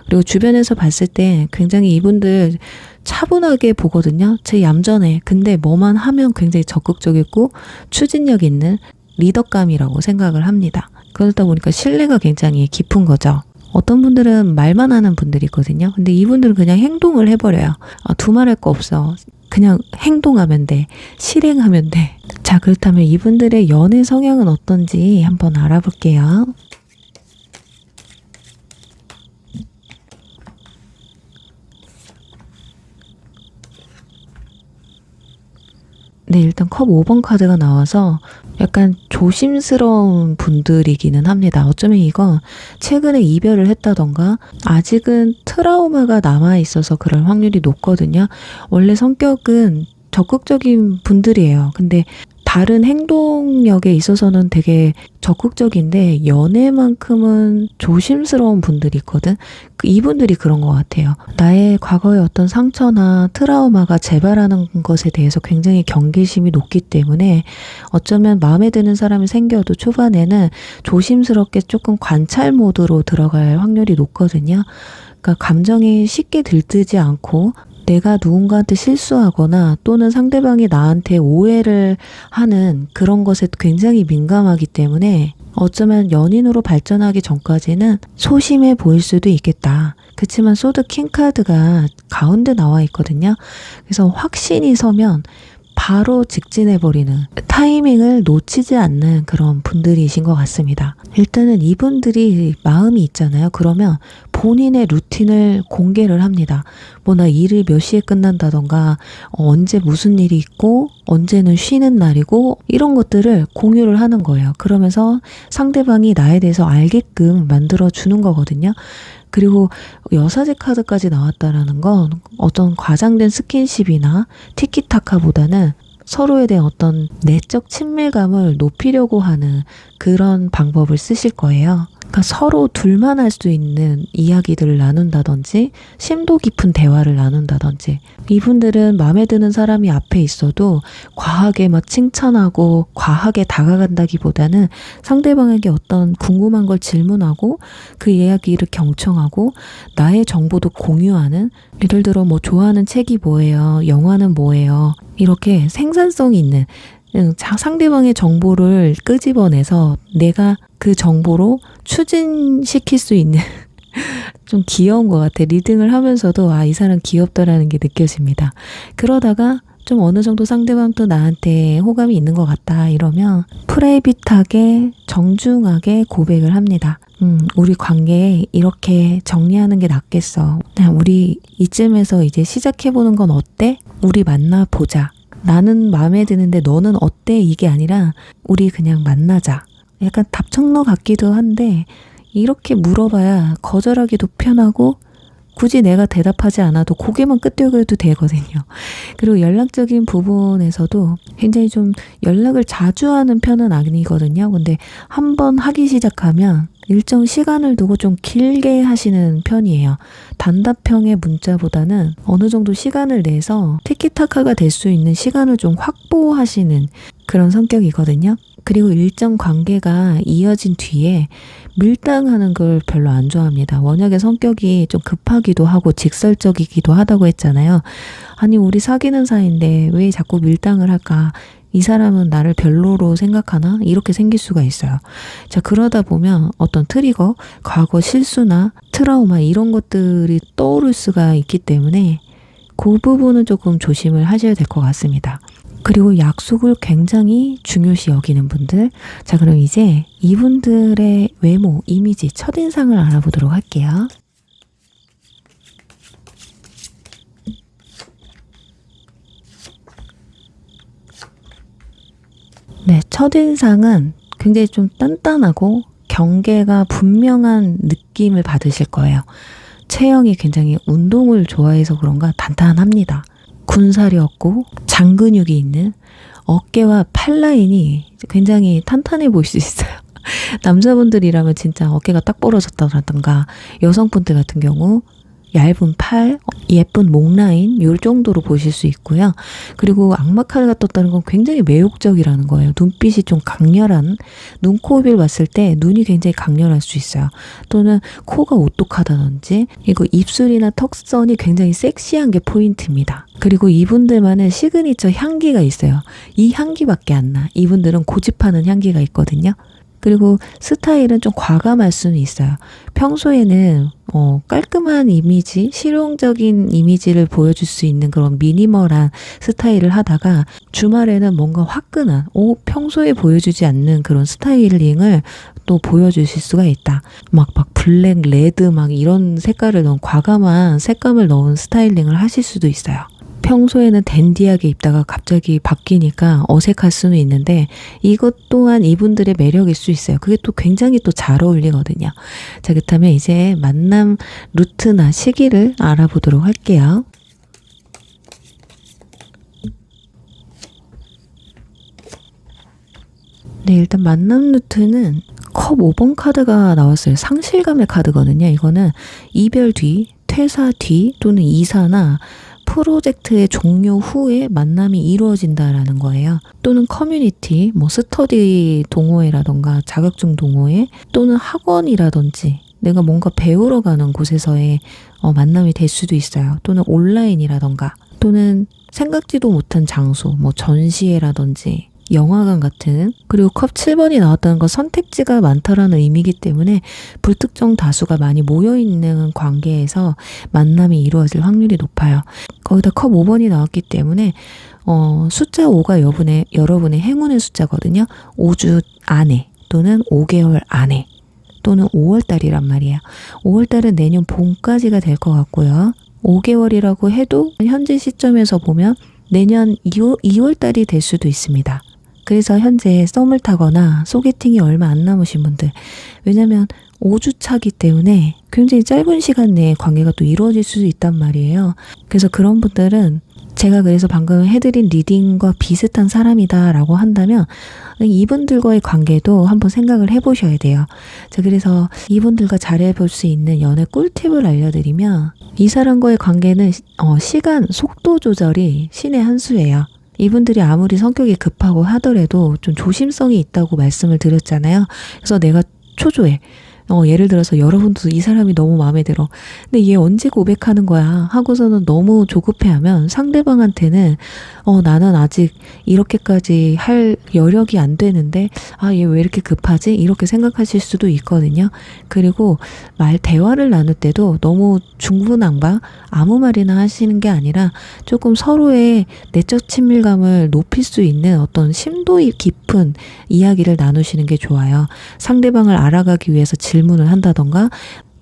그리고 주변에서 봤을 때 굉장히 이분들 차분하게 보거든요. 제 얌전해. 근데 뭐만 하면 굉장히 적극적이고 추진력 있는 리더감이라고 생각을 합니다. 그러다 보니까 신뢰가 굉장히 깊은 거죠. 어떤 분들은 말만 하는 분들이 있거든요. 근데 이분들은 그냥 행동을 해버려요. 두말할 거 없어. 그냥 행동하면 돼. 실행하면 돼. 자, 그렇다면 이분들의 연애 성향은 어떤지 한번 알아볼게요. 네, 일단 컵 5번 카드가 나와서 약간 조심스러운 분들이기는 합니다. 어쩌면 이건 최근에 이별을 했다던가 아직은 트라우마가 남아있어서 그럴 확률이 높거든요. 원래 성격은 적극적인 분들이에요. 근데 다른 행동력에 있어서는 되게 적극적인데 연애만큼은 조심스러운 분들이 있거든. 이분들이 그런 것 같아요. 나의 과거의 어떤 상처나 트라우마가 재발하는 것에 대해서 굉장히 경계심이 높기 때문에 어쩌면 마음에 드는 사람이 생겨도 초반에는 조심스럽게 조금 관찰 모드로 들어갈 확률이 높거든요. 그러니까 감정이 쉽게 들뜨지 않고 내가 누군가한테 실수하거나 또는 상대방이 나한테 오해를 하는 그런 것에 굉장히 민감하기 때문에 어쩌면 연인으로 발전하기 전까지는 소심해 보일 수도 있겠다. 그치만 소드 킹 카드가 가운데 나와 있거든요. 그래서 확신이 서면 바로 직진해버리는 타이밍을 놓치지 않는 그런 분들이신 것 같습니다. 일단은 이분들이 마음이 있잖아요. 그러면 본인의 루틴을 공개를 합니다. 뭐 나 일을 몇 시에 끝난다던가 언제 무슨 일이 있고 언제는 쉬는 날이고 이런 것들을 공유를 하는 거예요. 그러면서 상대방이 나에 대해서 알게끔 만들어 주는 거거든요. 그리고 여사제 카드까지 나왔다라는 건 어떤 과장된 스킨십이나 티키타카보다는 서로에 대한 어떤 내적 친밀감을 높이려고 하는 그런 방법을 쓰실 거예요. 그러니까 서로 둘만 할 수 있는 이야기들을 나눈다든지 심도 깊은 대화를 나눈다든지 이분들은 마음에 드는 사람이 앞에 있어도 과하게 막 칭찬하고 과하게 다가간다기보다는 상대방에게 어떤 궁금한 걸 질문하고 그 이야기를 경청하고 나의 정보도 공유하는 예를 들어 뭐 좋아하는 책이 뭐예요? 영화는 뭐예요? 이렇게 생산성 있는 상대방의 정보를 끄집어내서 내가 그 정보로 추진시킬 수 있는 좀 귀여운 것 같아. 리딩을 하면서도 이 사람 귀엽다라는 게 느껴집니다. 그러다가 좀 어느 정도 상대방도 나한테 호감이 있는 것 같다 이러면 프라이빗하게 정중하게 고백을 합니다. 우리 관계 이렇게 정리하는 게 낫겠어. 우리 이쯤에서 이제 시작해보는 건 어때? 우리 만나보자. 나는 마음에 드는데 너는 어때? 이게 아니라 우리 그냥 만나자. 약간 답정너 같기도 한데 이렇게 물어봐야 거절하기도 편하고 굳이 내가 대답하지 않아도 고개만 끄덕여도 되거든요. 그리고 연락적인 부분에서도 굉장히 좀 연락을 자주 하는 편은 아니거든요. 근데 한번 하기 시작하면 일정 시간을 두고 좀 길게 하시는 편이에요. 단답형의 문자보다는 어느 정도 시간을 내서 티키타카가 될 수 있는 시간을 좀 확보하시는 그런 성격이거든요. 그리고 일정 관계가 이어진 뒤에 밀당하는 걸 별로 안 좋아합니다. 워낙에 성격이 좀 급하기도 하고 직설적이기도 하다고 했잖아요. 아니 우리 사귀는 사이인데 왜 자꾸 밀당을 할까? 이 사람은 나를 별로로 생각하나? 이렇게 생길 수가 있어요. 자, 그러다 보면 어떤 트리거, 과거 실수나 트라우마 이런 것들이 떠오를 수가 있기 때문에 그 부분은 조금 조심을 하셔야 될 것 같습니다. 그리고 약속을 굉장히 중요시 여기는 분들. 자, 그럼 이제 이분들의 외모, 이미지, 첫인상을 알아보도록 할게요. 네, 첫인상은 굉장히 좀 단단하고 경계가 분명한 느낌을 받으실 거예요. 체형이 굉장히 운동을 좋아해서 그런가 단단합니다. 군살이 없고 장근육이 있는 어깨와 팔 라인이 굉장히 탄탄해 보일 수 있어요. 남자분들이라면 진짜 어깨가 딱 벌어졌다라든가 여성분들 같은 경우 얇은 팔, 예쁜 목 라인 요 정도로 보실 수 있고요. 그리고 악마 카드가 떴다는 건 굉장히 매혹적이라는 거예요. 눈빛이 좀 강렬한 눈, 코, 입을 봤을 때 눈이 굉장히 강렬할 수 있어요. 또는 코가 오똑하다든지 이거 입술이나 턱선이 굉장히 섹시한 게 포인트입니다. 그리고 이분들만의 시그니처 향기가 있어요. 이 향기밖에 안 나. 이분들은 고집하는 향기가 있거든요. 그리고 스타일은 좀 과감할 수는 있어요. 평소에는 깔끔한 이미지, 실용적인 이미지를 보여줄 수 있는 그런 미니멀한 스타일을 하다가 주말에는 뭔가 화끈한, 평소에 보여주지 않는 그런 스타일링을 또 보여주실 수가 있다. 막 블랙, 레드 막 이런 색깔을 넣은 과감한 색감을 넣은 스타일링을 하실 수도 있어요. 평소에는 댄디하게 입다가 갑자기 바뀌니까 어색할 수는 있는데 이것 또한 이분들의 매력일 수 있어요. 그게 또 굉장히 또 잘 어울리거든요. 자, 그렇다면 이제 만남 루트나 시기를 알아보도록 할게요. 네, 일단 만남 루트는 컵 5번 카드가 나왔어요. 상실감의 카드거든요. 이거는 이별 뒤, 퇴사 뒤 또는 이사나 프로젝트의 종료 후에 만남이 이루어진다라는 거예요. 또는 커뮤니티, 뭐 스터디 동호회라던가 자격증 동호회 또는 학원이라든지 내가 뭔가 배우러 가는 곳에서의 만남이 될 수도 있어요. 또는 온라인이라던가 또는 생각지도 못한 장소, 뭐 전시회라든지 영화관 같은. 그리고 컵 7번이 나왔다는 건 선택지가 많다라는 의미이기 때문에 불특정 다수가 많이 모여있는 관계에서 만남이 이루어질 확률이 높아요. 거기다 컵 5번이 나왔기 때문에 숫자 5가 여러분의 행운의 숫자거든요. 5주 안에 또는 5개월 안에 또는 5월달이란 말이에요. 5월달은 내년 봄까지가 될 것 같고요. 5개월이라고 해도 현재 시점에서 보면 내년 2월달이 될 수도 있습니다. 그래서 현재 썸을 타거나 소개팅이 얼마 안 남으신 분들, 왜냐면 5주 차기 때문에 굉장히 짧은 시간 내에 관계가 또 이루어질 수도 있단 말이에요. 그래서 그런 분들은 제가 그래서 방금 해드린 리딩과 비슷한 사람이다 라고 한다면 이분들과의 관계도 한번 생각을 해보셔야 돼요. 자, 그래서 이분들과 잘해볼 수 있는 연애 꿀팁을 알려드리면 이 사람과의 관계는 시간, 속도 조절이 신의 한 수예요. 이분들이 아무리 성격이 급하고 하더라도 좀 조심성이 있다고 말씀을 드렸잖아요. 그래서 내가 초조해. 예를 들어서 여러분도 이 사람이 너무 마음에 들어. 근데 얘 언제 고백하는 거야? 하고서는 너무 조급해하면 상대방한테는 나는 아직 이렇게까지 할 여력이 안 되는데 얘 왜 이렇게 급하지? 이렇게 생각하실 수도 있거든요. 그리고 대화를 나눌 때도 너무 중구난방 아무 말이나 하시는 게 아니라 조금 서로의 내적 친밀감을 높일 수 있는 어떤 심도 깊은 이야기를 나누시는 게 좋아요. 상대방을 알아가기 위해서 질문을 한다던가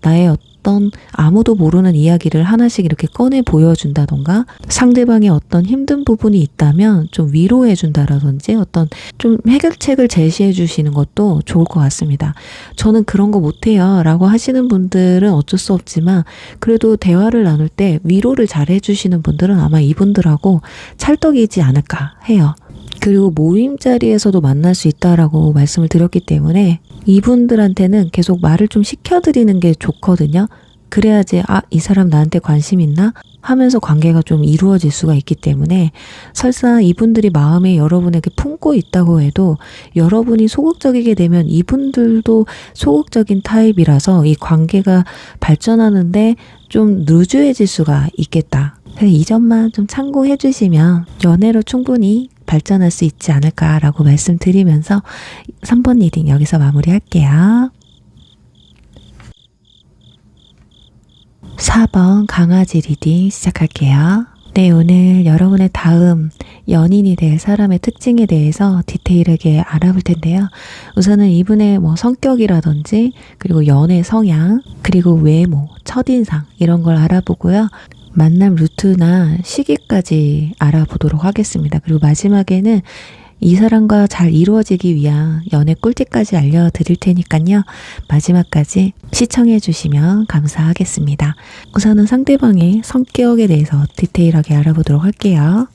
나의 어떤 아무도 모르는 이야기를 하나씩 이렇게 꺼내 보여준다던가 상대방의 어떤 힘든 부분이 있다면 좀 위로해 준다라든지 어떤 좀 해결책을 제시해 주시는 것도 좋을 것 같습니다. 저는 그런 거 못해요 라고 하시는 분들은 어쩔 수 없지만 그래도 대화를 나눌 때 위로를 잘 해주시는 분들은 아마 이분들하고 찰떡이지 않을까 해요. 그리고 모임 자리에서도 만날 수 있다라고 말씀을 드렸기 때문에 이분들한테는 계속 말을 좀 시켜드리는 게 좋거든요. 그래야지 이 사람 나한테 관심 있나? 하면서 관계가 좀 이루어질 수가 있기 때문에 설사 이분들이 마음에 여러분에게 품고 있다고 해도 여러분이 소극적이게 되면 이분들도 소극적인 타입이라서 이 관계가 발전하는데 좀 루즈해질 수가 있겠다. 이 점만 좀 참고해 주시면 연애로 충분히 발전할 수 있지 않을까라고 말씀드리면서 3번 리딩 여기서 마무리할게요. 4번 강아지 리딩 시작할게요. 네, 오늘 여러분의 다음 연인이 될 사람의 특징에 대해서 디테일하게 알아볼 텐데요. 우선은 이분의 성격이라든지 그리고 연애 성향 그리고 외모, 첫인상 이런 걸 알아보고요. 만남 루트나 시기까지 알아보도록 하겠습니다. 그리고 마지막에는 이 사람과 잘 이루어지기 위한 연애 꿀팁까지 알려드릴 테니까요. 마지막까지 시청해 주시면 감사하겠습니다. 우선은 상대방의 성격에 대해서 디테일하게 알아보도록 할게요.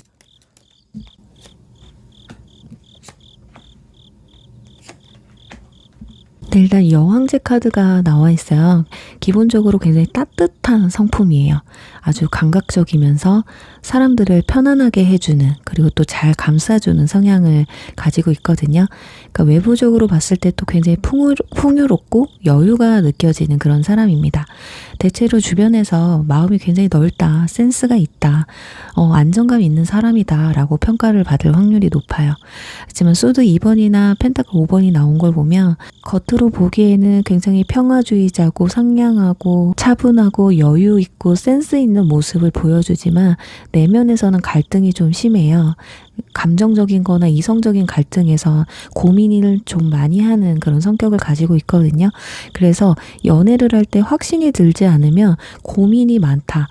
네, 일단 여왕제 카드가 나와 있어요. 기본적으로 굉장히 따뜻한 성품이에요. 아주 감각적이면서 사람들을 편안하게 해주는 그리고 또 잘 감싸주는 성향을 가지고 있거든요. 그러니까 외부적으로 봤을 때 또 굉장히 풍요롭고 여유가 느껴지는 그런 사람입니다. 대체로 주변에서 마음이 굉장히 넓다, 센스가 있다, 안정감 있는 사람이다 라고 평가를 받을 확률이 높아요. 하지만 소드 2번이나 펜타클 5번이 나온 걸 보면 겉으로 보기에는 굉장히 평화주의자고 상냥하고 차분하고 여유 있고 센스 있는 모습을 보여주지만 내면에서는 갈등이 좀 심해요. 감정적인 거나 이성적인 갈등에서 고민을 좀 많이 하는 그런 성격을 가지고 있거든요. 그래서 연애를 할 때 확신이 들지 않으면 고민이 많다.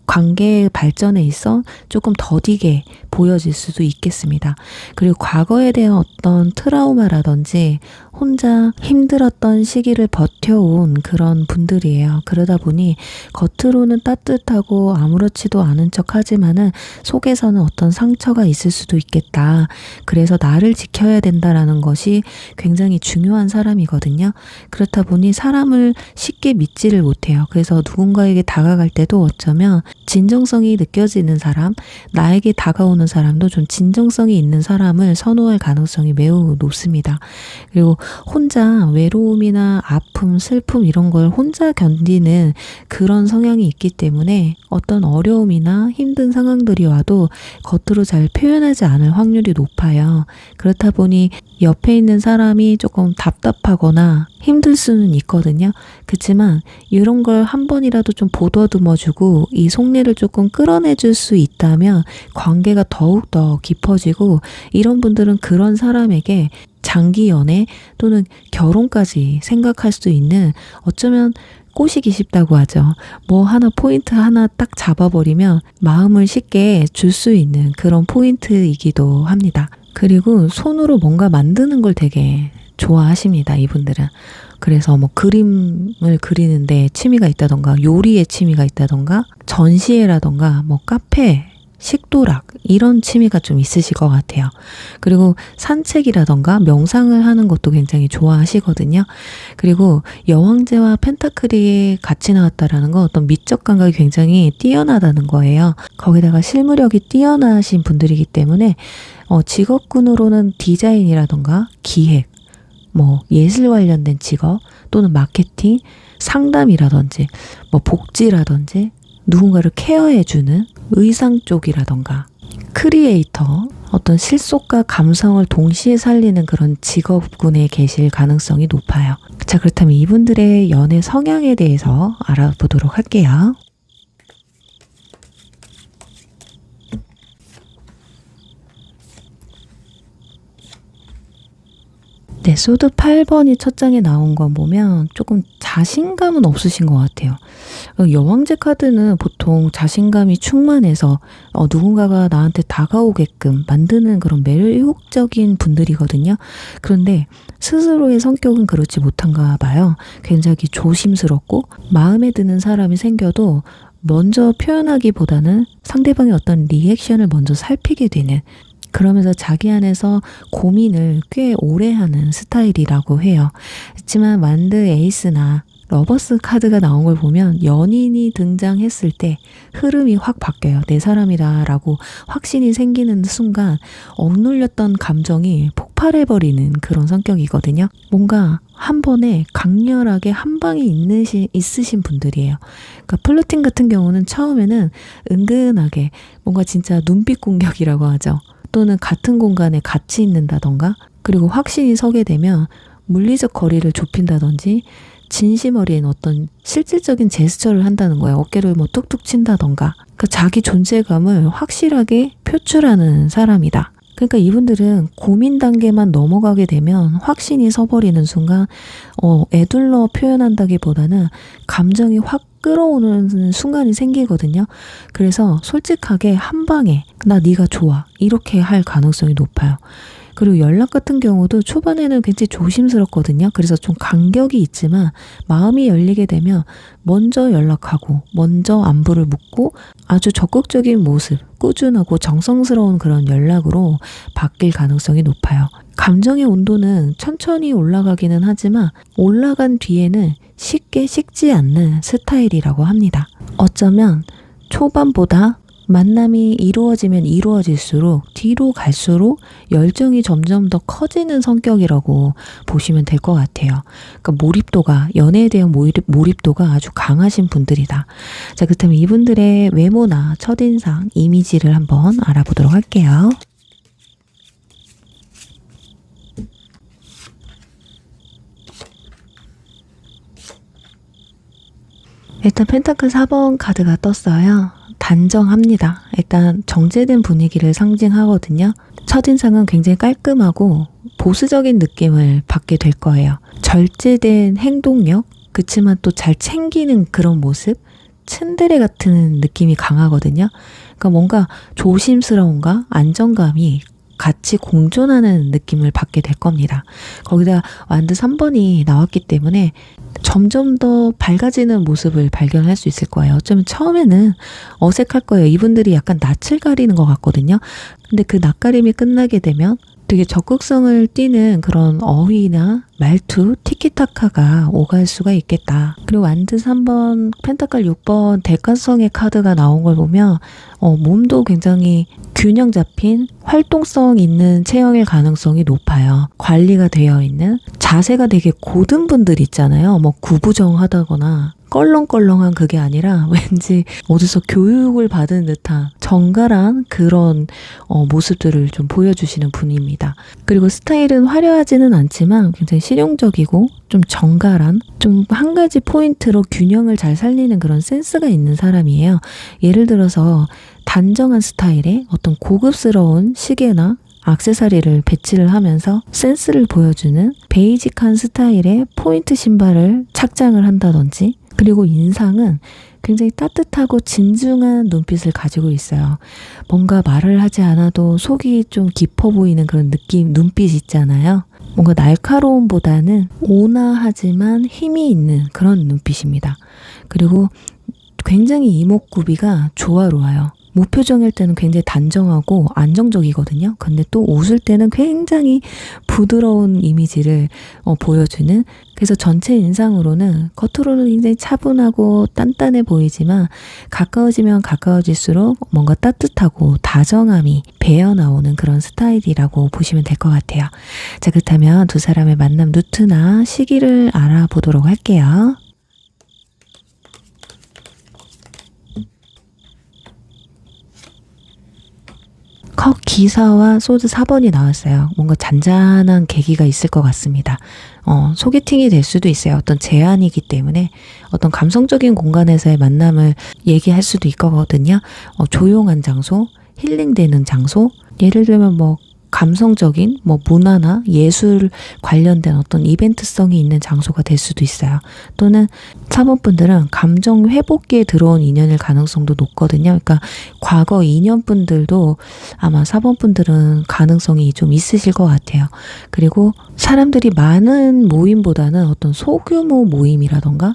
관계 발전에 있어 조금 더디게 보여질 수도 있겠습니다. 그리고 과거에 대한 어떤 트라우마라든지 혼자 힘들었던 시기를 버텨온 그런 분들이에요. 그러다 보니 겉으로는 따뜻하고 아무렇지도 않은 척 하지만은 속에서는 어떤 상처가 있을 수도 있겠다. 그래서 나를 지켜야 된다라는 것이 굉장히 중요한 사람이거든요. 그렇다 보니 사람을 쉽게 믿지를 못해요. 그래서 누군가에게 다가갈 때도 어쩌면 진정성이 느껴지는 사람, 나에게 다가오는 사람도 좀 진정성이 있는 사람을 선호할 가능성이 매우 높습니다. 그리고 혼자 외로움이나 아픔, 슬픔 이런 걸 혼자 견디는 그런 성향이 있기 때문에 어떤 어려움이나 힘든 상황들이 와도 겉으로 잘 표현하지 않을 확률이 높아요. 그렇다 보니 옆에 있는 사람이 조금 답답하거나 힘들 수는 있거든요. 그렇지만 이런 걸 한 번이라도 좀 보더듬어주고 이 속내를 조금 끌어내줄 수 있다면 관계가 더욱더 깊어지고 이런 분들은 그런 사람에게 장기 연애 또는 결혼까지 생각할 수 있는 어쩌면 꼬시기 쉽다고 하죠. 뭐 하나 포인트 하나 딱 잡아버리면 마음을 쉽게 줄 수 있는 그런 포인트이기도 합니다. 그리고 손으로 뭔가 만드는 걸 되게 좋아하십니다. 이분들은. 그래서 뭐 그림을 그리는데 취미가 있다던가 요리에 취미가 있다던가 전시회라던가 뭐 카페 식도락 이런 취미가 좀 있으실 것 같아요. 그리고 산책이라던가 명상을 하는 것도 굉장히 좋아하시거든요. 그리고 여왕제와 펜타클이 같이 나왔다라는 건 어떤 미적 감각이 굉장히 뛰어나다는 거예요. 거기다가 실무력이 뛰어나신 분들이기 때문에 직업군으로는 디자인이라던가 기획, 뭐 예술 관련된 직업 또는 마케팅, 상담이라든지 뭐 복지라든지 누군가를 케어해주는 의상 쪽이라던가 크리에이터, 어떤 실속과 감성을 동시에 살리는 그런 직업군에 계실 가능성이 높아요. 자, 그렇다면 이분들의 연애 성향에 대해서 알아보도록 할게요. 네, 소드 8번이 첫 장에 나온 거 보면 조금 자신감은 없으신 것 같아요. 여왕제 카드는 보통 자신감이 충만해서 누군가가 나한테 다가오게끔 만드는 그런 매력적인 분들이거든요. 그런데 스스로의 성격은 그렇지 못한가 봐요. 굉장히 조심스럽고 마음에 드는 사람이 생겨도 먼저 표현하기보다는 상대방의 어떤 리액션을 먼저 살피게 되는, 그러면서 자기 안에서 고민을 꽤 오래 하는 스타일이라고 해요. 그렇지만 완드 에이스나 러버스 카드가 나온 걸 보면 연인이 등장했을 때 흐름이 확 바뀌어요. 내 사람이다 라고 확신이 생기는 순간 억눌렸던 감정이 폭발해버리는 그런 성격이거든요. 뭔가 한 번에 강렬하게 한 방이 있으신 분들이에요. 그러니까 플러팅 같은 경우는 처음에는 은근하게 뭔가 진짜 눈빛 공격이라고 하죠. 또는 같은 공간에 같이 있는다던가, 그리고 확신이 서게 되면 물리적 거리를 좁힌다든지 진심 어린 어떤 실질적인 제스처를 한다는 거예요. 어깨를 뭐 툭툭 친다던가. 그러니까 자기 존재감을 확실하게 표출하는 사람이다. 그러니까 이분들은 고민 단계만 넘어가게 되면 확신이 서버리는 순간 애둘러 표현한다기보다는 감정이 확 끌어오는 순간이 생기거든요. 그래서 솔직하게 한 방에 나 네가 좋아 이렇게 할 가능성이 높아요. 그리고 연락 같은 경우도 초반에는 굉장히 조심스럽거든요. 그래서 좀 간격이 있지만 마음이 열리게 되면 먼저 연락하고 먼저 안부를 묻고 아주 적극적인 모습, 꾸준하고 정성스러운 그런 연락으로 바뀔 가능성이 높아요. 감정의 온도는 천천히 올라가기는 하지만 올라간 뒤에는 쉽게 식지 않는 스타일이라고 합니다. 어쩌면 초반보다 만남이 이루어지면 이루어질수록 뒤로 갈수록 열정이 점점 더 커지는 성격이라고 보시면 될 것 같아요. 그러니까 몰입도가, 연애에 대한 몰입도가 아주 강하신 분들이다. 자, 그렇다면 이분들의 외모나 첫인상, 이미지를 한번 알아보도록 할게요. 일단 펜타클 4번 카드가 떴어요. 단정합니다. 일단 정제된 분위기를 상징하거든요. 첫인상은 굉장히 깔끔하고 보수적인 느낌을 받게 될 거예요. 절제된 행동력, 그치만 또 잘 챙기는 그런 모습, 츤데레 같은 느낌이 강하거든요. 그러니까 뭔가 조심스러움과 안정감이 같이 공존하는 느낌을 받게 될 겁니다. 거기다 완드 3번이 나왔기 때문에 점점 더 밝아지는 모습을 발견할 수 있을 거예요. 어쩌면 처음에는 어색할 거예요. 이분들이 약간 낯을 가리는 것 같거든요. 근데 그 낯가림이 끝나게 되면 되게 적극성을 띠는 그런 어휘나 말투, 티키타카가 오갈 수가 있겠다. 그리고 완드 3번, 펜타클 6번 대가성의 카드가 나온 걸 보면 몸도 굉장히 균형 잡힌 활동성 있는 체형일 가능성이 높아요. 관리가 되어 있는 자세가 되게 고든 분들 있잖아요. 뭐 구부정하다거나 껄렁껄렁한 그게 아니라 왠지 어디서 교육을 받은 듯한 정갈한 그런 모습들을 좀 보여주시는 분입니다. 그리고 스타일은 화려하지는 않지만 굉장히 실용적이고 좀 정갈한, 좀 한 가지 포인트로 균형을 잘 살리는 그런 센스가 있는 사람이에요. 예를 들어서 단정한 스타일의 어떤 고급스러운 시계나 액세서리를 배치를 하면서 센스를 보여주는 베이직한 스타일의 포인트 신발을 착장을 한다든지, 그리고 인상은 굉장히 따뜻하고 진중한 눈빛을 가지고 있어요. 뭔가 말을 하지 않아도 속이 좀 깊어 보이는 그런 느낌, 눈빛 있잖아요. 뭔가 날카로움보다는 온화하지만 힘이 있는 그런 눈빛입니다. 그리고 굉장히 이목구비가 조화로워요. 무표정일 때는 굉장히 단정하고 안정적이거든요. 근데 또 웃을 때는 굉장히 부드러운 이미지를 보여주는, 그래서 전체 인상으로는 겉으로는 굉장히 차분하고 단단해 보이지만 가까워지면 가까워질수록 뭔가 따뜻하고 다정함이 배어나오는 그런 스타일이라고 보시면 될 것 같아요. 자, 그렇다면 두 사람의 만남 루트나 시기를 알아보도록 할게요. 컵 기사와 소드 4번이 나왔어요. 뭔가 잔잔한 계기가 있을 것 같습니다. 소개팅이 될 수도 있어요. 어떤 제안이기 때문에 어떤 감성적인 공간에서의 만남을 얘기할 수도 있거든요. 조용한 장소, 힐링되는 장소, 예를 들면 뭐 감성적인 문화나 예술 관련된 어떤 이벤트성이 있는 장소가 될 수도 있어요. 또는 4번 분들은 감정 회복기에 들어온 인연일 가능성도 높거든요. 그러니까 과거 인연 분들도 아마 4번 분들은 가능성이 좀 있으실 것 같아요. 그리고 사람들이 많은 모임보다는 어떤 소규모 모임이라던가,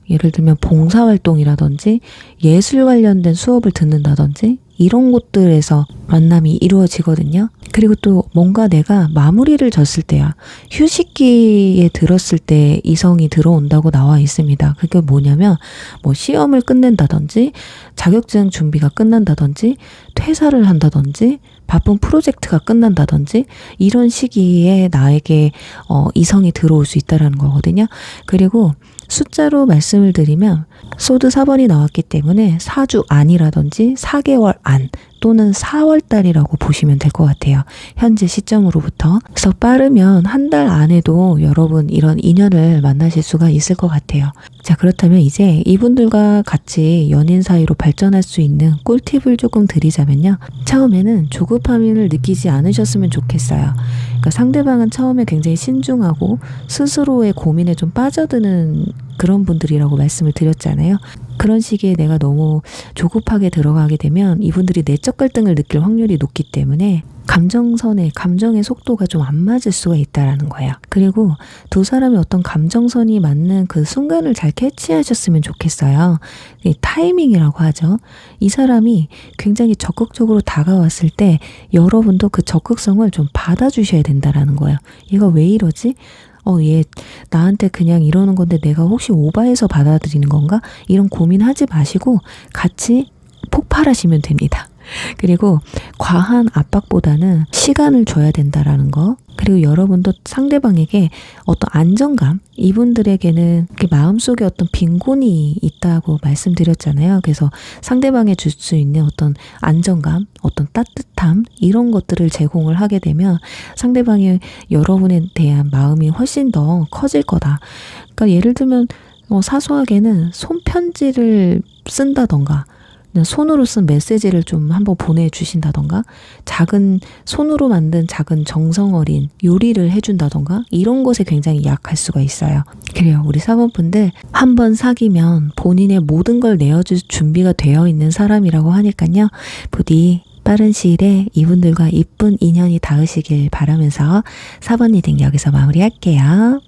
예를 들면 봉사활동이라든지 예술 관련된 수업을 듣는다든지 이런 곳들에서 만남이 이루어지거든요. 그리고 또 뭔가 내가 마무리를 졌을 때야, 휴식기에 들었을 때 이성이 들어온다고 나와 있습니다. 그게 뭐냐면 뭐 시험을 끝낸다든지 자격증 준비가 끝난다든지 퇴사를 한다든지 바쁜 프로젝트가 끝난다든지 이런 시기에 나에게 이성이 들어올 수 있다는 거거든요. 그리고 숫자로 말씀을 드리면 소드 4번이 나왔기 때문에 4주 안이라든지 4개월 안 또는 4월달이라고 보시면 될 것 같아요. 현재 시점으로부터. 그래서 빠르면 한 달 안에도 여러분 이런 인연을 만나실 수가 있을 것 같아요. 자, 그렇다면 이제 이분들과 같이 연인 사이로 발전할 수 있는 꿀팁을 조금 드리자면요. 처음에는 조급함을 느끼지 않으셨으면 좋겠어요. 그러니까 상대방은 처음에 굉장히 신중하고 스스로의 고민에 좀 빠져드는 그런 분들이라고 말씀을 드렸잖아요. 그런 시기에 내가 너무 조급하게 들어가게 되면 이분들이 내적 갈등을 느낄 확률이 높기 때문에 감정의 속도가 좀 안 맞을 수가 있다라는 거예요. 그리고 두 사람의 어떤 감정선이 맞는 그 순간을 잘 캐치하셨으면 좋겠어요. 타이밍이라고 하죠. 이 사람이 굉장히 적극적으로 다가왔을 때 여러분도 그 적극성을 좀 받아주셔야 된다라는 거예요. 얘가 왜 이러지? 얘 나한테 그냥 이러는 건데 내가 혹시 오바해서 받아들이는 건가? 이런 고민하지 마시고 같이 폭발하시면 됩니다. 그리고 과한 압박보다는 시간을 줘야 된다라는 거. 그리고 여러분도 상대방에게 어떤 안정감, 이분들에게는 마음속에 어떤 빈곤이 있다고 말씀드렸잖아요. 그래서 상대방에 줄 수 있는 어떤 안정감, 어떤 따뜻함, 이런 것들을 제공을 하게 되면 상대방이 여러분에 대한 마음이 훨씬 더 커질 거다. 그러니까 예를 들면 사소하게는 손편지를 쓴다던가, 그냥 손으로 쓴 메시지를 좀 한번 보내주신다던가, 작은 손으로 만든 작은 정성 어린 요리를 해준다던가, 이런 것에 굉장히 약할 수가 있어요. 그래요. 우리 4번분들 한 번 사귀면 본인의 모든 걸 내어줄 준비가 되어 있는 사람이라고 하니까요. 부디 빠른 시일에 이분들과 이쁜 인연이 닿으시길 바라면서 4번 리딩 여기서 마무리할게요.